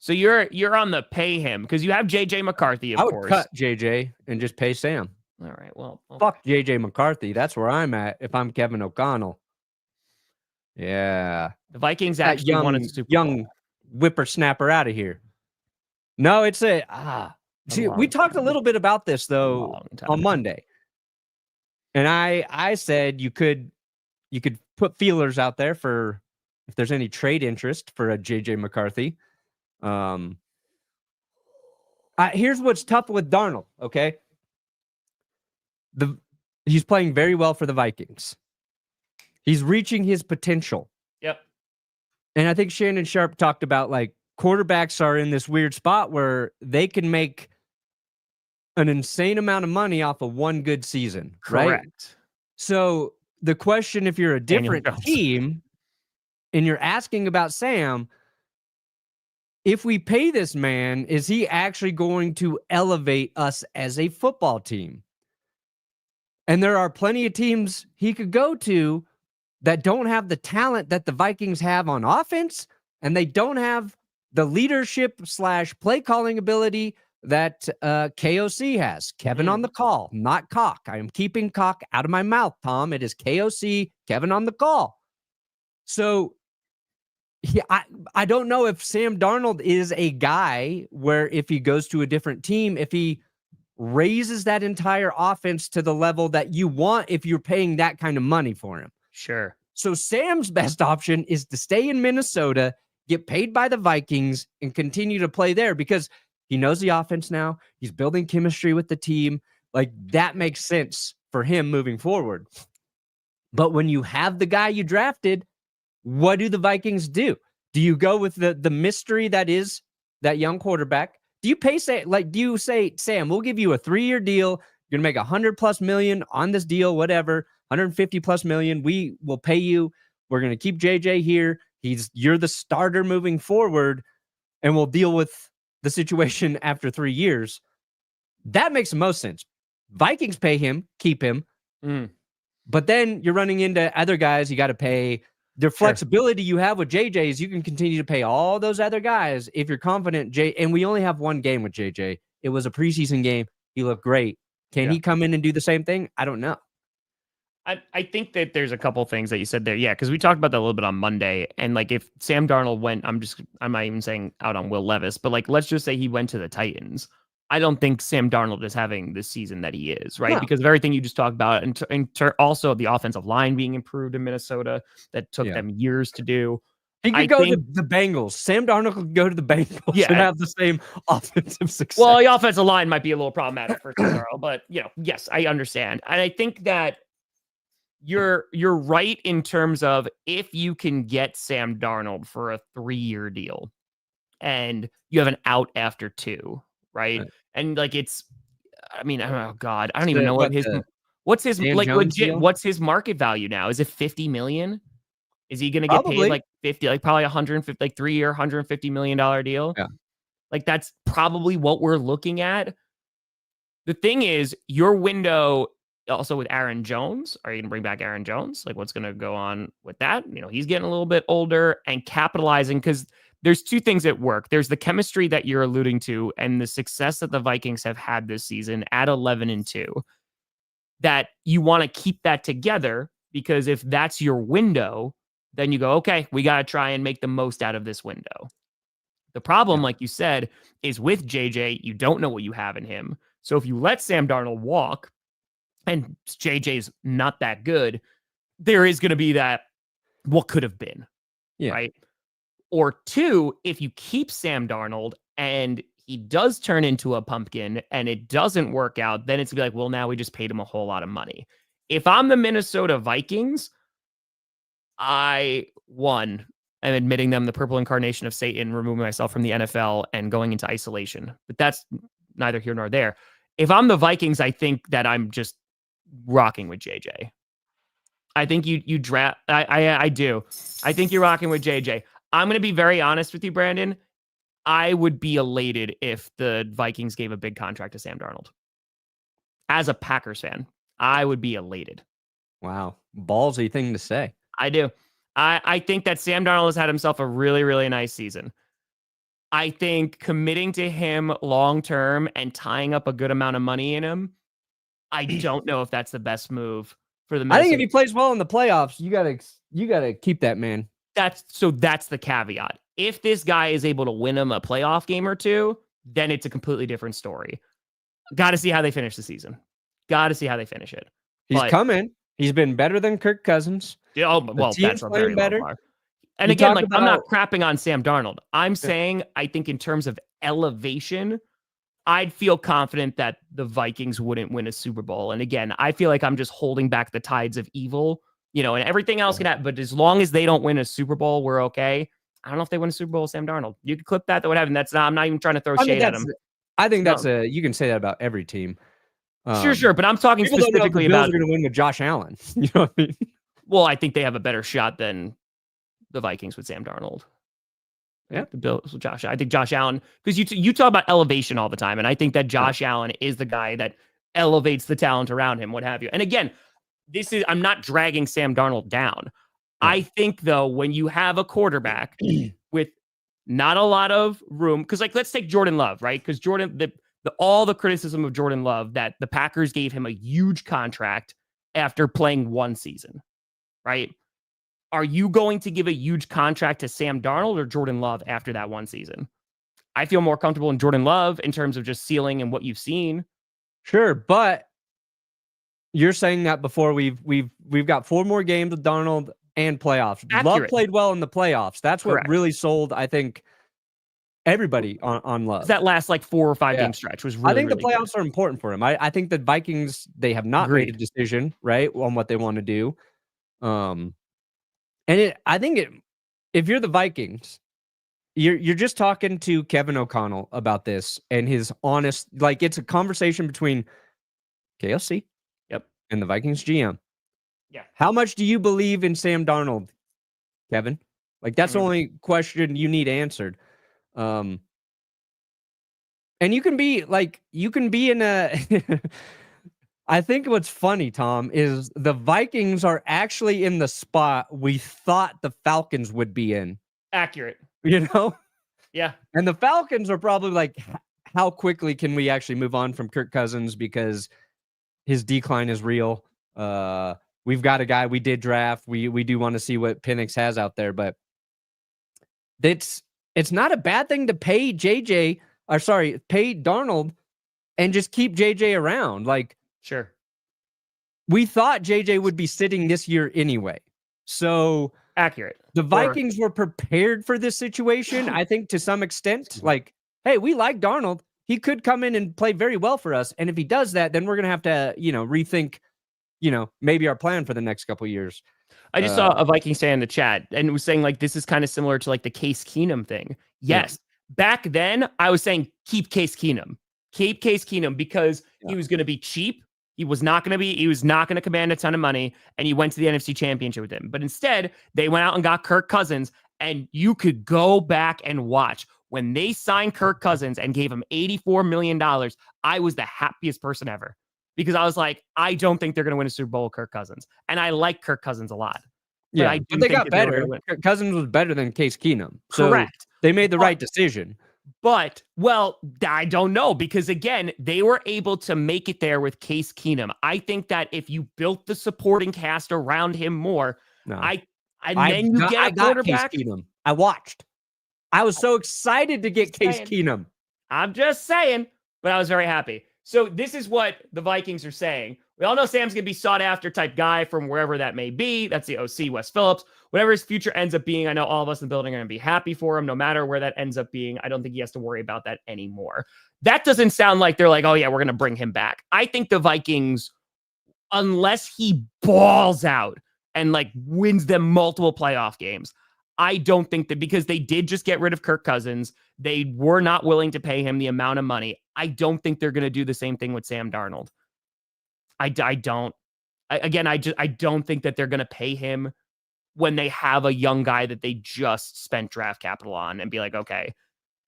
So you're on the pay him because you have JJ McCarthy, of course. I would cut JJ and just pay Sam. All right. Well, fuck JJ McCarthy. That's where I'm at if I'm Kevin O'Connell. Yeah. The Vikings actually wanted Super Bowl. Young whippersnapper out of here. No, it's See, we talked a little bit about this though on Monday. And I said you could put feelers out there for if there's any trade interest for a JJ McCarthy. Here's what's tough with Darnold, okay? He's playing very well for the Vikings. He's reaching his potential. Yep. And I think Shannon Sharp talked about like quarterbacks are in this weird spot where they can make an insane amount of money off of one good season, right? Correct. So the question, if you're a different team and you're asking about Sam, if we pay this man, is he actually going to elevate us as a football team? And there are plenty of teams he could go to that don't have the talent that the Vikings have on offense, and they don't have the leadership / play calling ability that KOC has. Kevin on the call, not Cock. I am keeping Cock out of my mouth, Tom. It is KOC, Kevin on the call. So I don't know if Sam Darnold is a guy where if he goes to a different team, if he raises that entire offense to the level that you want if you're paying that kind of money for him. Sure. So Sam's best option is to stay in Minnesota, get paid by the Vikings, and continue to play there because he knows the offense now. He's building chemistry with the team. Like, that makes sense for him moving forward. But when you have the guy you drafted, what do the Vikings do? Do you go with the mystery that is that young quarterback? Do you pay do you say, Sam, we'll give you a 3-year deal. You're gonna make $100+ million on this deal, whatever, $150+ million. We will pay you. We're gonna keep JJ here. You're the starter moving forward, and we'll deal with the situation after 3 years. That makes the most sense. Vikings pay him, keep him. But then you're running into other guys you got to pay. The flexibility you have with JJ is you can continue to pay all those other guys if you're confident. And we only have one game with JJ. It was a preseason game. He looked great. Can he come in and do the same thing? I don't know. I think that there's a couple things that you said there. Yeah, because we talked about that a little bit on Monday. And like if Sam Darnold went, I'm not even saying out on Will Levis, but like let's just say he went to the Titans. I don't think Sam Darnold is having the season that he is, right? No. Because of everything you just talked about, and also the offensive line being improved in Minnesota that took them years to do. He could go to the Bengals. Sam Darnold could go to the Bengals and have the same offensive success. Well, the offensive line might be a little problematic for tomorrow, but yes, I understand. And I think that you're right in terms of if you can get Sam Darnold for a 3-year deal and you have an out after 2, right? And like oh God, I don't even know what's his like legit. What's his market value now? Is it $50 million? Is he going to get paid like 50, like probably 150, like 3-year, $150 million deal? Yeah, like that's probably what we're looking at. The thing is, your window also with Aaron Jones. Are you going to bring back Aaron Jones? Like, what's going to go on with that? He's getting a little bit older and capitalizing because there's 2 things at work. There's the chemistry that you're alluding to and the success that the Vikings have had this season at 11-2, that you want to keep that together because if that's your window, then you go, okay, we got to try and make the most out of this window. The problem, like you said, is with JJ, you don't know what you have in him. So if you let Sam Darnold walk and JJ's not that good, there is going to be that what could have been, right? Or 2, if you keep Sam Darnold and he does turn into a pumpkin and it doesn't work out, then it's going to be like, well, now we just paid him a whole lot of money. If I'm the Minnesota Vikings, I am admitting them the purple incarnation of Satan, removing myself from the NFL and going into isolation. But that's neither here nor there. If I'm the Vikings, I think that I'm just rocking with JJ. I think you draft. I do. I think you're rocking with JJ. I'm going to be very honest with you, Brandon. I would be elated if the Vikings gave a big contract to Sam Darnold. As a Packers fan, I would be elated. Wow. Ballsy thing to say. I do. I think that Sam Darnold has had himself a really, really nice season. I think committing to him long-term and tying up a good amount of money in him, I don't know if that's the best move for the Minnesota. I think if he plays well in the playoffs, you gotta keep that man. That's the caveat. If this guy is able to win him a playoff game or two, then it's a completely different story. Got to see how they finish the season. Got to see how they finish it. He's coming. He's been better than Kirk Cousins. Oh, well, that's a very low bar. And We again, talked I'm not about- crapping on Sam Darnold. I'm saying I think in terms of elevation, I'd feel confident that the Vikings wouldn't win a Super Bowl. And again, I feel like I'm just holding back the tides of evil, and everything else can happen. But as long as they don't win a Super Bowl, we're okay. I don't know if they win a Super Bowl with Sam Darnold. You can clip that, whatever. And I'm not even trying to throw shade at him. I think you can say that about every team. Sure. But I'm talking specifically about going to win with Josh Allen. You know what I mean? Well, I think they have a better shot than the Vikings with Sam Darnold. Yeah, the Bills with Josh. I think Josh Allen, because you talk about elevation all the time, and I think that Josh Allen is the guy that elevates the talent around him, what have you. And again, I'm not dragging Sam Darnold down. Yeah. I think though, when you have a quarterback with not a lot of room, because let's take Jordan Love, right? Because all the criticism of Jordan Love that the Packers gave him a huge contract after playing one season, right? Are you going to give a huge contract to Sam Darnold or Jordan Love after that one season? I feel more comfortable in Jordan Love in terms of just ceiling and what you've seen. Sure, but you're saying that before we've got 4 more games with Darnold and playoffs. Accurate. Love played well in the playoffs. That's what Correct. really sold, I think, everybody on Love. That last 4 or 5 game stretch was really, I think really the playoffs are important for him. I think the Vikings, they have not made a decision, right, on what they want to do. If you're the Vikings, you're just talking to Kevin O'Connell about this and his honest, it's a conversation between KLC and the Vikings GM. Yeah. How much do you believe in Sam Darnold, Kevin? That's the only question you need answered. And you can be in a I think what's funny, Tom, is the Vikings are actually in the spot we thought the Falcons would be in. Accurate. Yeah. And the Falcons are probably how quickly can we actually move on from Kirk Cousins because his decline is real. We've got a guy we did draft. We do want to see what Penix has out there, but it's not a bad thing to pay pay Darnold and just keep JJ around. Sure. We thought JJ would be sitting this year anyway. So accurate. The Vikings were prepared for this situation, I think, to some extent. Hey, we like Darnold. He could come in and play very well for us. And if he does that, then we're going to have to, rethink, maybe our plan for the next couple of years. I just saw a Vikings fan in the chat and it was saying this is kind of similar to the Case Keenum thing. Yes. Yeah. Back then I was saying keep Case Keenum because he was going to be cheap. He was not going to command a ton of money, and you went to the NFC Championship with him. But instead, they went out and got Kirk Cousins, and you could go back and watch. When they signed Kirk Cousins and gave him $84 million, I was the happiest person ever because I was like, I don't think they're going to win a Super Bowl with Kirk Cousins. And I like Kirk Cousins a lot. But they got better. Cousins was better than Case Keenum. So correct. They made the right decision. But, I don't know because, again, they were able to make it there with Case Keenum. I think that if you built the supporting cast around him more, then you get a quarterback. Case Keenum. I watched. I was so excited to get Case Keenum. I'm just saying, but I was very happy. So this is what the Vikings are saying. We all know Sam's going to be sought after type guy from wherever that may be. That's the OC, Wes Phillips. Whatever his future ends up being, I know all of us in the building are going to be happy for him no matter where that ends up being. I don't think he has to worry about that anymore. That doesn't sound like they're like, oh yeah, we're going to bring him back. I think the Vikings, unless he balls out and wins them multiple playoff games, I don't think that because they did just get rid of Kirk Cousins, they were not willing to pay him the amount of money. I don't think they're going to do the same thing with Sam Darnold. I don't. I don't think that they're going to pay him when they have a young guy that they just spent draft capital on and be like, okay.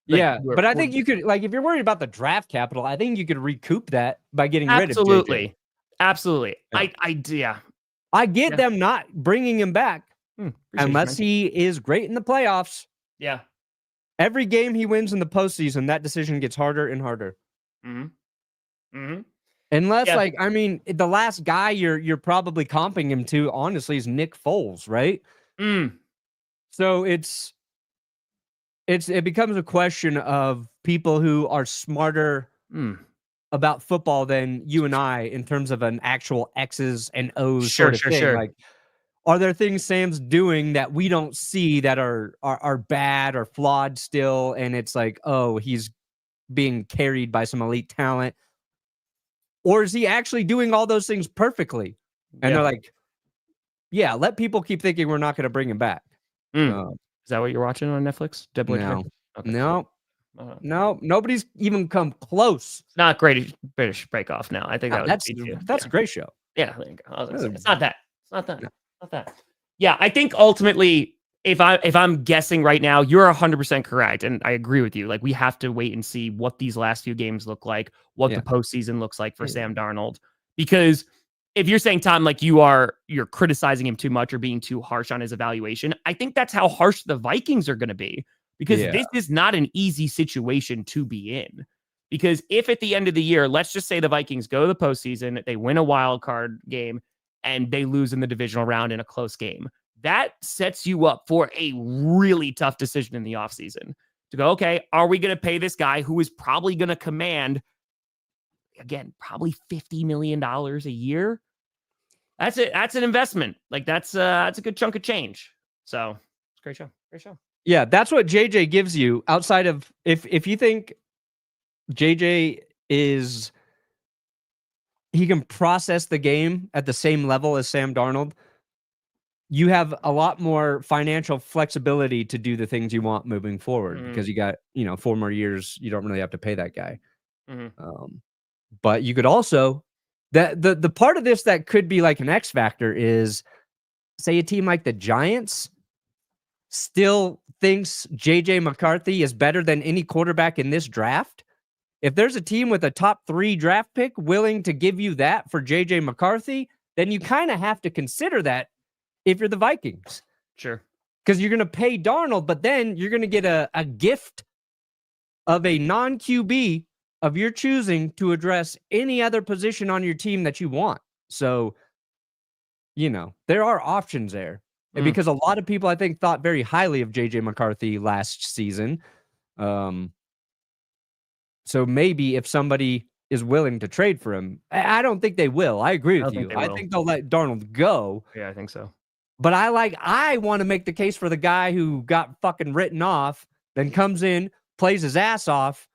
Yeah, but I think you could, like, if you're worried about the draft capital, I think you could recoup that by getting rid of JJ. Absolutely. Yeah. I get them not bringing him back unless he is great in the playoffs. Yeah. Every game he wins in the postseason, that decision gets harder and harder. Unless, like, I mean, the last guy you're probably comping him to, honestly, is Nick Foles, right? So it becomes a question of people who are smarter about football than you and I in terms of an actual X's and O's sort of thing. Like, are there things Sam's doing that we don't see that are bad or flawed still? And it's like, oh, he's being carried by some elite talent. Or is he actually doing all those things perfectly? And they're like, yeah, let people keep thinking we're not going to bring him back. Is that what you're watching on Netflix? No, nobody's even come close. It's not great British Break Off now. I think that's a great show. Yeah, it's not that. It's not that. Not that. Yeah, I think ultimately, if I'm guessing right now, you're 100% correct, and I agree with you. Like, we have to wait and see what these last few games look like, what the postseason looks like for Sam Darnold, because if you're saying, Tom, like you're criticizing him too much or being too harsh on his evaluation, I think that's how harsh the Vikings are going to be, because this is not an easy situation to be in. Because if at the end of the year, let's just say the Vikings go to the postseason, they win a wild card game, and they lose in the divisional round in a close game, that sets you up for a really tough decision in the offseason to go, okay, are we going to pay this guy who is probably going to command, again, probably $50 million a year? That's it. That's an investment. Like, that's a good chunk of change. So it's a great show. Great show. Yeah, that's what JJ gives you outside of if you think JJ is, he can process the game at the same level as Sam Darnold, you have a lot more financial flexibility to do the things you want moving forward because you got, 4 more years. You don't really have to pay that guy. But you could also, the part of this that could be like an X factor is, say a team like the Giants still thinks JJ McCarthy is better than any quarterback in this draft. If there's a team with a top 3 draft pick willing to give you that for JJ McCarthy, then you kind of have to consider that if you're the Vikings. Sure. Because you're going to pay Darnold, but then you're going to get a gift of a non-QB of your choosing to address any other position on your team that you want. So, there are options there. And because a lot of people, I think, thought very highly of JJ McCarthy last season. So maybe if somebody is willing to trade for him, I don't think they will. I agree with you. I think they'll let Darnold go. Yeah, I think so. But I want to make the case for the guy who got fucking written off, then comes in, plays his ass off,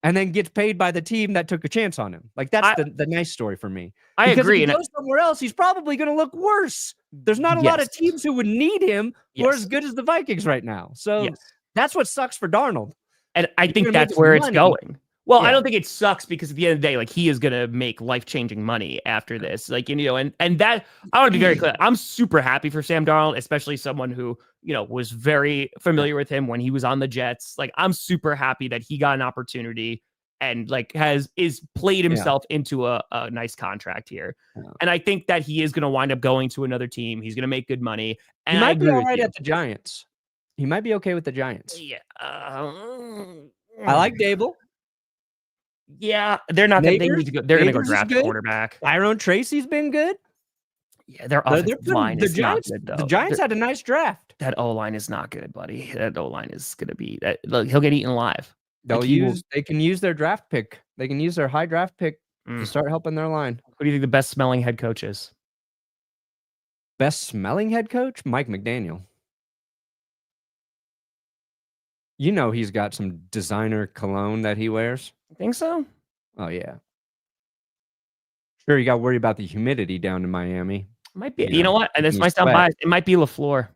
and then gets paid by the team that took a chance on him. Like, that's the nice story for me. I agree. If he goes somewhere else, he's probably going to look worse. There's not a lot of teams who would need him who are as good as the Vikings right now. So that's what sucks for Darnold. And I think that's where it's going. Well, I don't think it sucks because at the end of the day, like, he is going to make life-changing money after this. Like, and that, I want to be very clear. I'm super happy for Sam Darnold, especially someone who, was very familiar with him when he was on the Jets. Like, I'm super happy that he got an opportunity and like is played himself into a nice contract here. And I think that he is going to wind up going to another team. He's going to make good money. And he might be all right at the Giants. He might be okay with the Giants. Yeah. I like Dable. Yeah, they're not going to go. They're going to go draft a quarterback. Tyrone Tracy's been good. Yeah, their offensive line is not good, though. The Giants had a nice draft. That O-line is not good, buddy. That O-line is going to be that. Look, he'll get eaten alive. They can use their draft pick. They can use their high draft pick to start helping their line. Who do you think the best smelling head coach is? Best smelling head coach? Mike McDaniel. He's got some designer cologne that he wears. You think so? Oh, yeah. Sure, you got to worry about the humidity down in Miami. Might be. You know what? And this might sound biased. It might be LaFleur.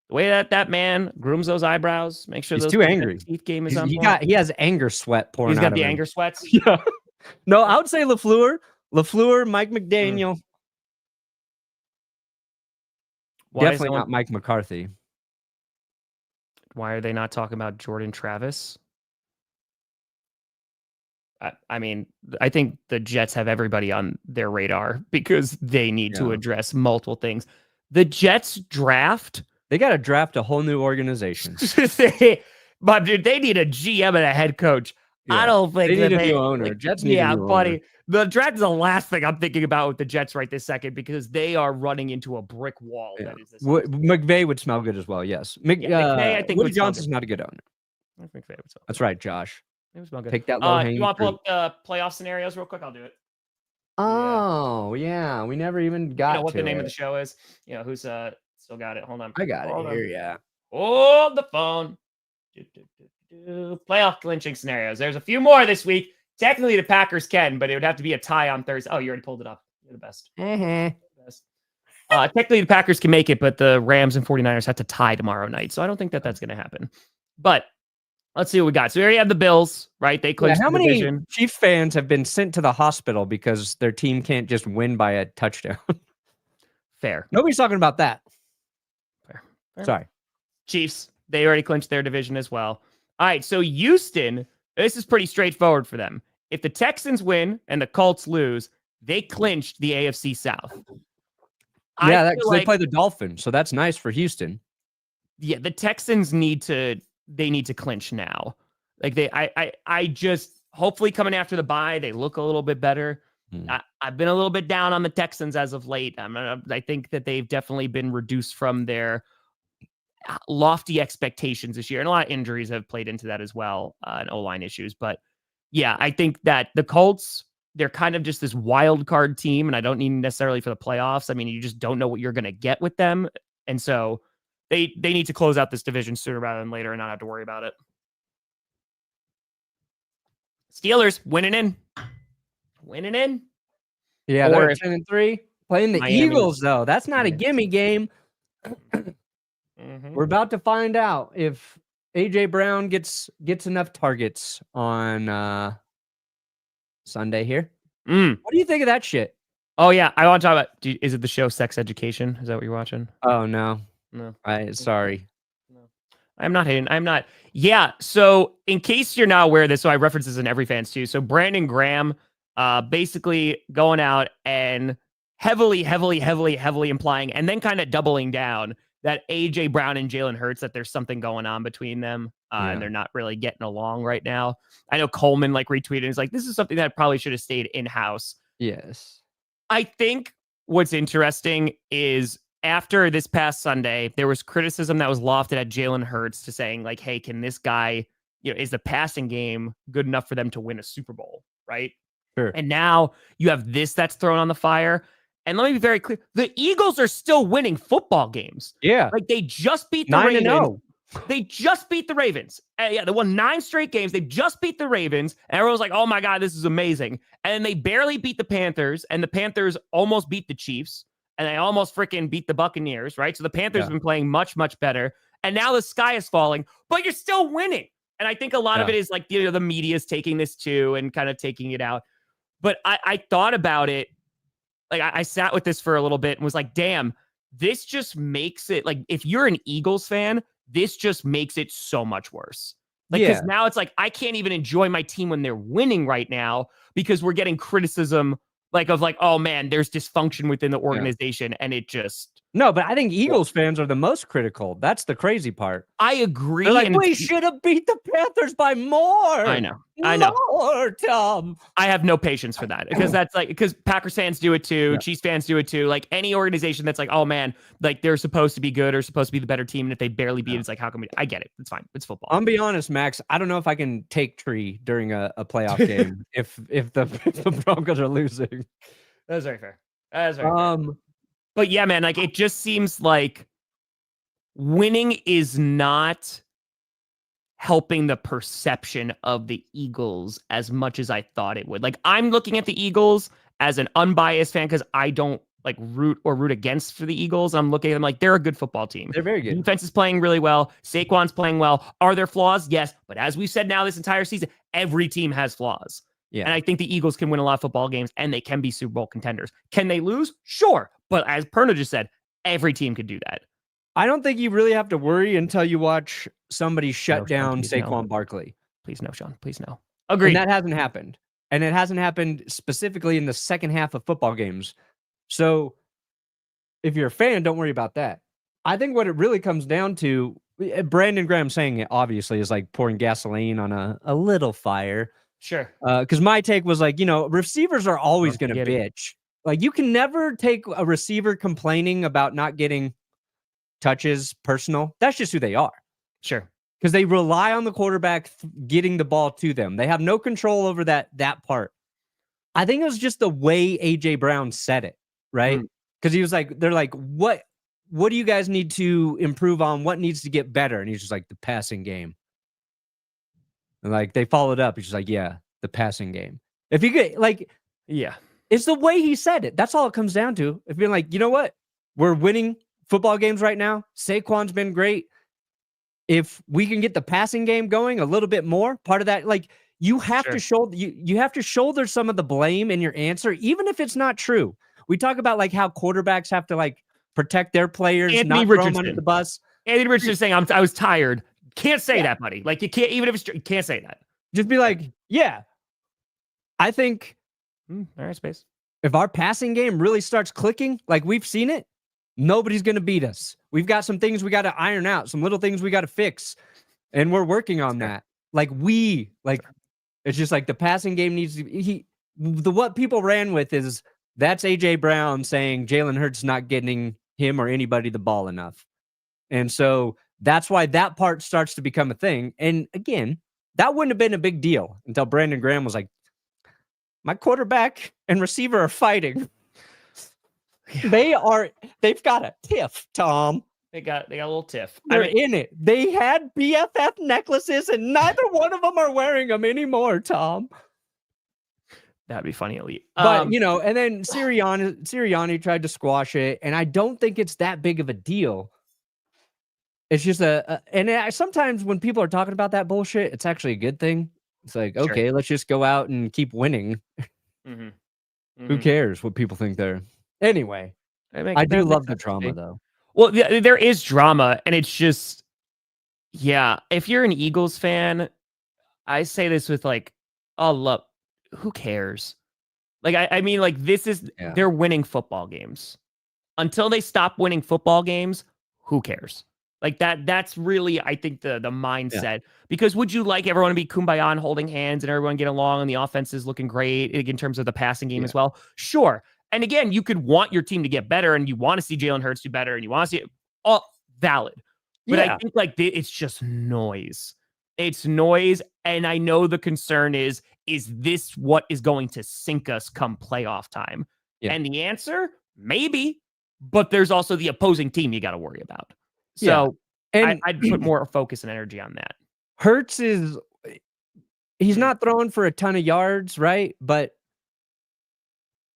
The way that man grooms those eyebrows, make sure he's too angry. Teeth game is on. He has anger sweat pouring out. He's got the anger sweats. Yeah. No, I would say LaFleur, Mike McDaniel. Definitely not Mike McCarthy. Why are they not talking about Jordan Travis? I mean, I think the Jets have everybody on their radar because they need to address multiple things. The Jets draft. They got to draft a whole new organization. But dude, they need a GM and a head coach. Yeah. I don't think they need a new owner. Jets need a new owner. The draft is the last thing I'm thinking about with the Jets right this second because they are running into a brick wall. Yeah. That is McVay would smell good as well. Yes, McVay, I think Woody Johnson's not a good owner. McVay would smell. That's right, Josh. It would smell good. Take that low hanging You want to pull up playoff scenarios real quick? I'll do it. Oh yeah, we never even got. You know what the name of the show is? You know who's still got it. Hold on. I got it here. Yeah. Hold the phone. Playoff clinching scenarios. There's a few more this week. Technically, the Packers can, but it would have to be a tie on Thursday. Oh, you already pulled it up. You're the best. Technically, the Packers can make it, but the Rams and 49ers have to tie tomorrow night. So I don't think that that's going to happen. But let's see what we got. So we already have the Bills, right? They clinched the division. Many Chiefs fans have been sent to the hospital because their team can't just win by a touchdown? Fair. Nobody's talking about that. Fair. Sorry. Chiefs, they already clinched their division as well. All right, so Houston, this is pretty straightforward for them. If the Texans win and the Colts lose, they clinched the AFC South. Yeah, they play the Dolphins, so that's nice for Houston. Yeah, the Texans need to clinch now. Like I just hopefully coming after the bye, they look a little bit better. I've been a little bit down on the Texans as of late. I think that they've definitely been reduced from their lofty expectations this year, and a lot of injuries have played into that as well, and O-line issues. But yeah, I think that the Colts, they're kind of just this wild card team, and I don't need necessarily for the playoffs. I mean, you just don't know what you're going to get with them, and so they need to close out this division sooner rather than later and not have to worry about it. Steelers winning in. Yeah, they're 10-3. Playing the Eagles though, that's not a gimme game. We're about to find out if AJ Brown gets enough targets on Sunday here. What do you think of that shit? Oh yeah, I want to talk about. Is it the show Sex Education? Is that what you're watching? Oh no. Sorry. No, I'm not hating. I'm not. Yeah. So in case you're not aware of this, so I reference this in every fans too. So Brandon Graham, basically going out and heavily implying, and then kind of doubling down that AJ Brown and Jalen Hurts, that there's something going on between them, and they're not really getting along right now. I know Coleman retweeted and is like, this is something that probably should have stayed in-house. Yes. I think what's interesting is after this past Sunday, there was criticism that was lofted at Jalen Hurts to saying like, hey, can this guy, is the passing game good enough for them to win a Super Bowl? Right. Sure. And now you have this that's thrown on the fire. And let me be very clear. The Eagles are still winning football games. Yeah. Like they just beat the Ravens. They just beat the Ravens. They won 9 straight games. They just beat the Ravens. And everyone's like, oh my God, this is amazing. And then they barely beat the Panthers. And the Panthers almost beat the Chiefs. And they almost freaking beat the Buccaneers, right? So the Panthers have been playing much, much better. And now the sky is falling, but you're still winning. And I think a lot of it is like, the media is taking this too and kind of taking it out. But I thought about it. Like I sat with this for a little bit and was like, damn, this just makes it like, if you're an Eagles fan, this just makes it so much worse. Like, because now it's like, I can't even enjoy my team when they're winning right now because we're getting criticism of oh man, there's dysfunction within the organization and it just. No, but I think Eagles fans are the most critical. That's the crazy part. I agree. They're like, we should have beat the Panthers by more. I know. More, Tom. I have no patience for that because because Packers fans do it too. Chiefs fans do it too. Like any organization that's like, oh man, like they're supposed to be good or supposed to be the better team. And if they barely beat, it's like, how come we? I get it. It's fine. It's football. I'm be honest, Max. I don't know if I can take tree during a playoff game if the Broncos are losing. That's very fair. That's very fair. But yeah, man, like it just seems like winning is not helping the perception of the Eagles as much as I thought it would. Like I'm looking at the Eagles as an unbiased fan because I don't root against for the Eagles. I'm looking at them like they're a good football team. They're very good. Defense is playing really well. Saquon's playing well. Are there flaws? Yes. But as we've said now this entire season, every team has flaws. Yeah. And I think the Eagles can win a lot of football games and they can be Super Bowl contenders. Can they lose? Sure. But as Perna just said, Every team could do that. I don't think you really have to worry until you watch somebody shut down please, no. Saquon Barkley. Please no, Sean. Please no. Agreed. And that hasn't happened. And it hasn't happened specifically in the second half of football games. So if you're a fan, don't worry about that. I think what it really comes down to, Brandon Graham saying it obviously is like pouring gasoline on a little fire. Sure. Because my take was like, receivers are always going to bitch. Like, you can never take a receiver complaining about not getting touches personal. That's just who they are. Sure. Because they rely on the quarterback getting the ball to them. They have no control over that part. I think it was just the way A.J. Brown said it, right? Because he was like, they're like, what do you guys need to improve on? What needs to get better? And he's just like, the passing game. And like, they followed up. He's just like, yeah, the passing game. If you get yeah, it's the way he said it. That's all it comes down to. If you're like, you know what? We're winning football games right now. Saquon's been great. If we can get the passing game going a little bit more, part of that, like, you have to shoulder you have to shoulder some of the blame in your answer, even if it's not true. We talk about like how quarterbacks have to like protect their players, Anthony not throw them under the bus. Anthony Richardson saying, I was tired. Can't say that, buddy. Like, you can't, even if it's true, you can't say that. Just be like, yeah. I think all right, Space. If our passing game really starts clicking, like we've seen it, nobody's going to beat us. We've got some things we got to iron out, some little things we got to fix, and we're working on that. It's just like the passing game needs to what people ran with is that's A.J. Brown saying Jalen Hurts not getting him or anybody the ball enough. And so that's why that part starts to become a thing. And again, that wouldn't have been a big deal until Brandon Graham was like, my quarterback and receiver are fighting. Yeah. They've got a tiff, Tom. They got a little tiff. They're in it. They had BFF necklaces and neither one of them are wearing them anymore, Tom. That'd be funny, Elite. But, and then Sirianni tried to squash it, and I don't think it's that big of a deal. It's just sometimes when people are talking about that bullshit, it's actually a good thing. It's like, okay, let's just go out and keep winning. Mm-hmm. Mm-hmm. Who cares what people think there? Anyway, I do love the drama, though. Well, there is drama, and it's just, if you're an Eagles fan, I say this with like, oh, look, who cares? Like, I mean, like, they're winning football games. Until they stop winning football games, who cares? Like that's really, I think, the mindset. Yeah. Because would you like everyone to be kumbaya and holding hands and everyone get along and the offense is looking great in terms of the passing game as well? Sure. And again, you could want your team to get better and you want to see Jalen Hurts do better and you want to see it all valid. But I think like it's just noise. It's noise. And I know the concern is this what is going to sink us come playoff time? Yeah. And the answer, maybe, but there's also the opposing team you got to worry about. So I'd put more focus and energy on that. Hurts he's not throwing for a ton of yards, right? But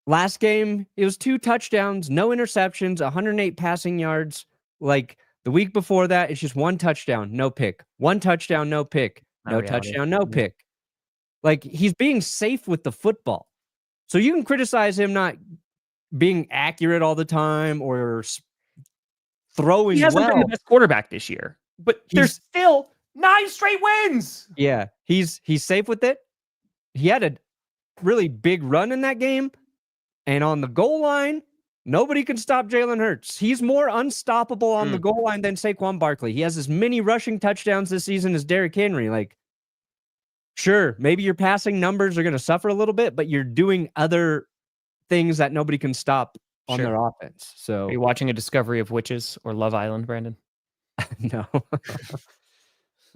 last game, it was 2 touchdowns, no interceptions, 108 passing yards. Like the week before that, it's just 1 touchdown, no pick. 1 touchdown, no pick. No touchdown, no pick. Like, he's being safe with the football. So you can criticize him not being accurate all the time or throwing he hasn't been the best quarterback this year, but there's still 9 straight wins. Yeah, he's safe with it. He had a really big run in that game, and on the goal line, nobody can stop Jalen Hurts. He's more unstoppable on the goal line than Saquon Barkley. He has as many rushing touchdowns this season as Derrick Henry. Like, sure, maybe your passing numbers are going to suffer a little bit, but you're doing other things that nobody can stop on their offense. So, are you watching A Discovery of Witches or Love Island, Brandon? No.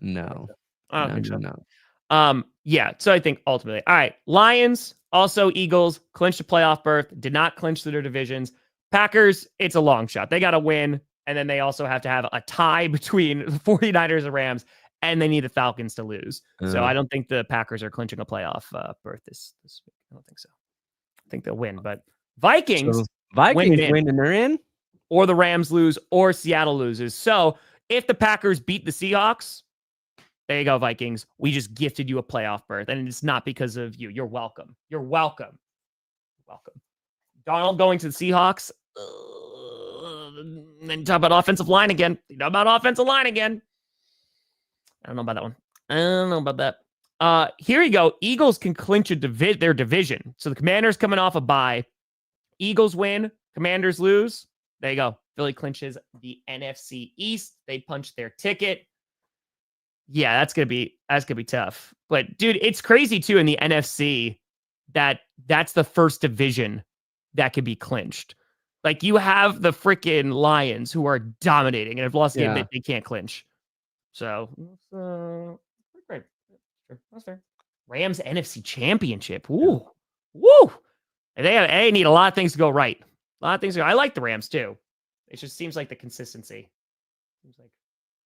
No. I don't think so. Yeah. So I think ultimately, all right. Lions, also Eagles, clinched a playoff berth, did not clinch their divisions. Packers, it's a long shot. They got to win. And then they also have to have a tie between the 49ers and Rams, and they need the Falcons to lose. So I don't think the Packers are clinching a playoff berth this week. I don't think so. I think they'll win, but Vikings win and they're in, or the Rams lose, or Seattle loses. So if the Packers beat the Seahawks, there you go, Vikings. We just gifted you a playoff berth, and it's not because of you. You're welcome. You're welcome. Welcome. Darnold going to the Seahawks. then talk about offensive line again. I don't know about that one. I don't know about that. Here you go. Eagles can clinch their division. So the Commanders coming off a bye. Eagles win. Commanders lose. There you go. Philly clinches the NFC East. They punch their ticket. Yeah, that's gonna be tough. But dude, it's crazy too in the NFC that's the first division that could be clinched. Like you have the freaking Lions who are dominating and have lost a game that they can't clinch. So great. That's fair. Rams NFC Championship. Woo. They need a lot of things to go right. A lot of things. I like the Rams too. It just seems like the consistency seems like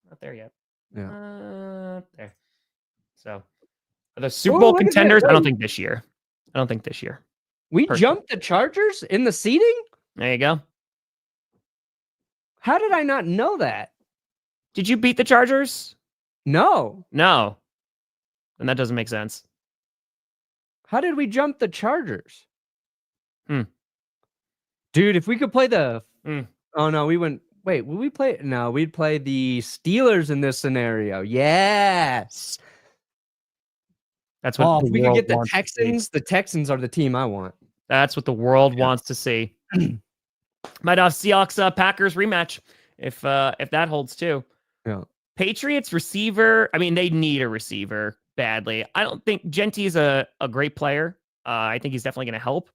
not there yet. Yeah. There. So the Super Bowl contenders. I don't think this year. We jumped the Chargers in the seeding. There you go. How did I not know that? Did you beat the Chargers? No. And that doesn't make sense. How did we jump the Chargers? Dude, if we could play the... Oh, no, we went... Wait, will we play... No, we'd play the Steelers in this scenario. Yes! That's what if we could get the Texans, the Texans are the team I want. That's what the world wants to see. Might have Seahawks Packers rematch if that holds too. Yeah. Patriots receiver. I mean, they need a receiver badly. I don't think Genty's a great player. I think he's definitely going to help.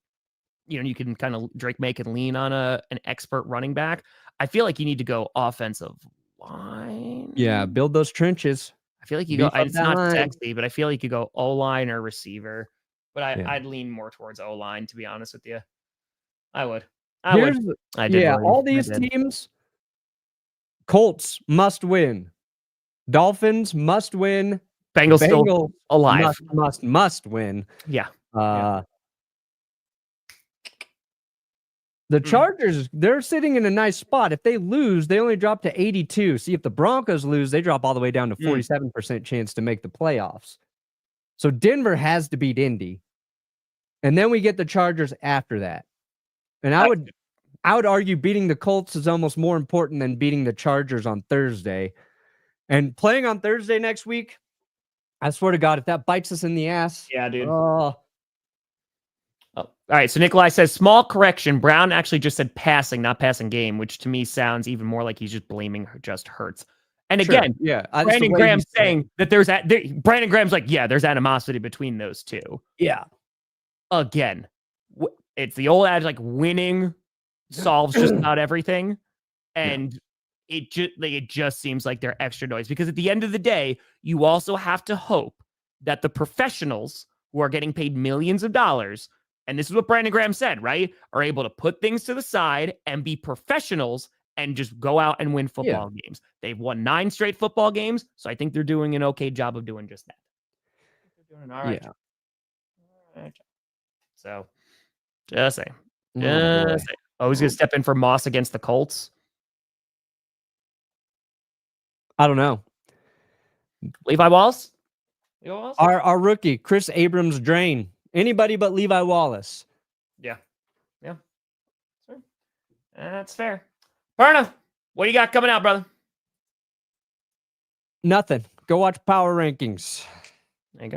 You can kind of Drake make and lean on an expert running back. I feel like you need to go offensive line. Yeah, build those trenches. I feel like you go. It's not sexy, but I feel like you go O-line or receiver. But I'd lean more towards O-line, to be honest with you. I would. All these teams. Colts must win. Dolphins must win. Bengals still alive. Must win. Yeah. The Chargers, they're sitting in a nice spot. If they lose, they only drop to 82. See, if the Broncos lose, they drop all the way down to 47% chance to make the playoffs. So Denver has to beat Indy. And then we get the Chargers after that. And I would argue beating the Colts is almost more important than beating the Chargers on Thursday. And playing on Thursday next week, I swear to God, if that bites us in the ass. Yeah, dude. All right, so Nikolai says, small correction. Brown actually just said passing, not passing game, which to me sounds even more like he's just blaming just Hurts. And again, Brandon Graham's saying that Brandon Graham's like, there's animosity between those two. Yeah. Again, it's the old adage, like winning solves just about everything. And it just seems like they're extra noise because at the end of the day, you also have to hope that the professionals who are getting paid millions of dollars, and this is what Brandon Graham said, right, are able to put things to the side and be professionals and just go out and win football games. They've won 9 straight football games, so I think they're doing an okay job of doing just that. They're doing an all right job. All right job. So, just saying. He's going to step in for Moss against the Colts. I don't know. Levi Wallace? Our rookie, Chris Abrams Drain. Anybody but Levi Wallace. Yeah. That's fair. Perna, what do you got coming out, brother? Nothing. Go watch Power Rankings. There you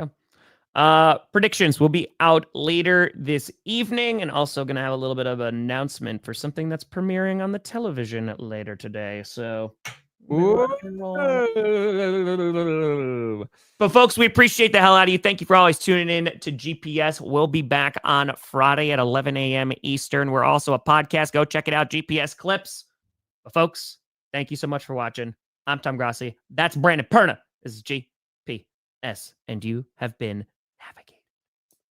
go. Predictions will be out later this evening, and also going to have a little bit of an announcement for something that's premiering on the television later today. So, but folks, we appreciate the hell out of you. Thank you for always tuning in to GPS. We'll be back on Friday at 11 a.m. Eastern. We're also a podcast. Go check it out, GPS Clips. But folks, thank you so much for watching. I'm Tom Grossi. That's Brandon Perna. This is GPS, and you have been navigated.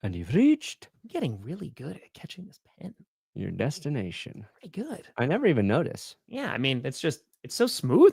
And you've reached. I'm getting really good at catching this pen. Your destination. Pretty good. I never even noticed. Yeah, I mean, it's so smooth now.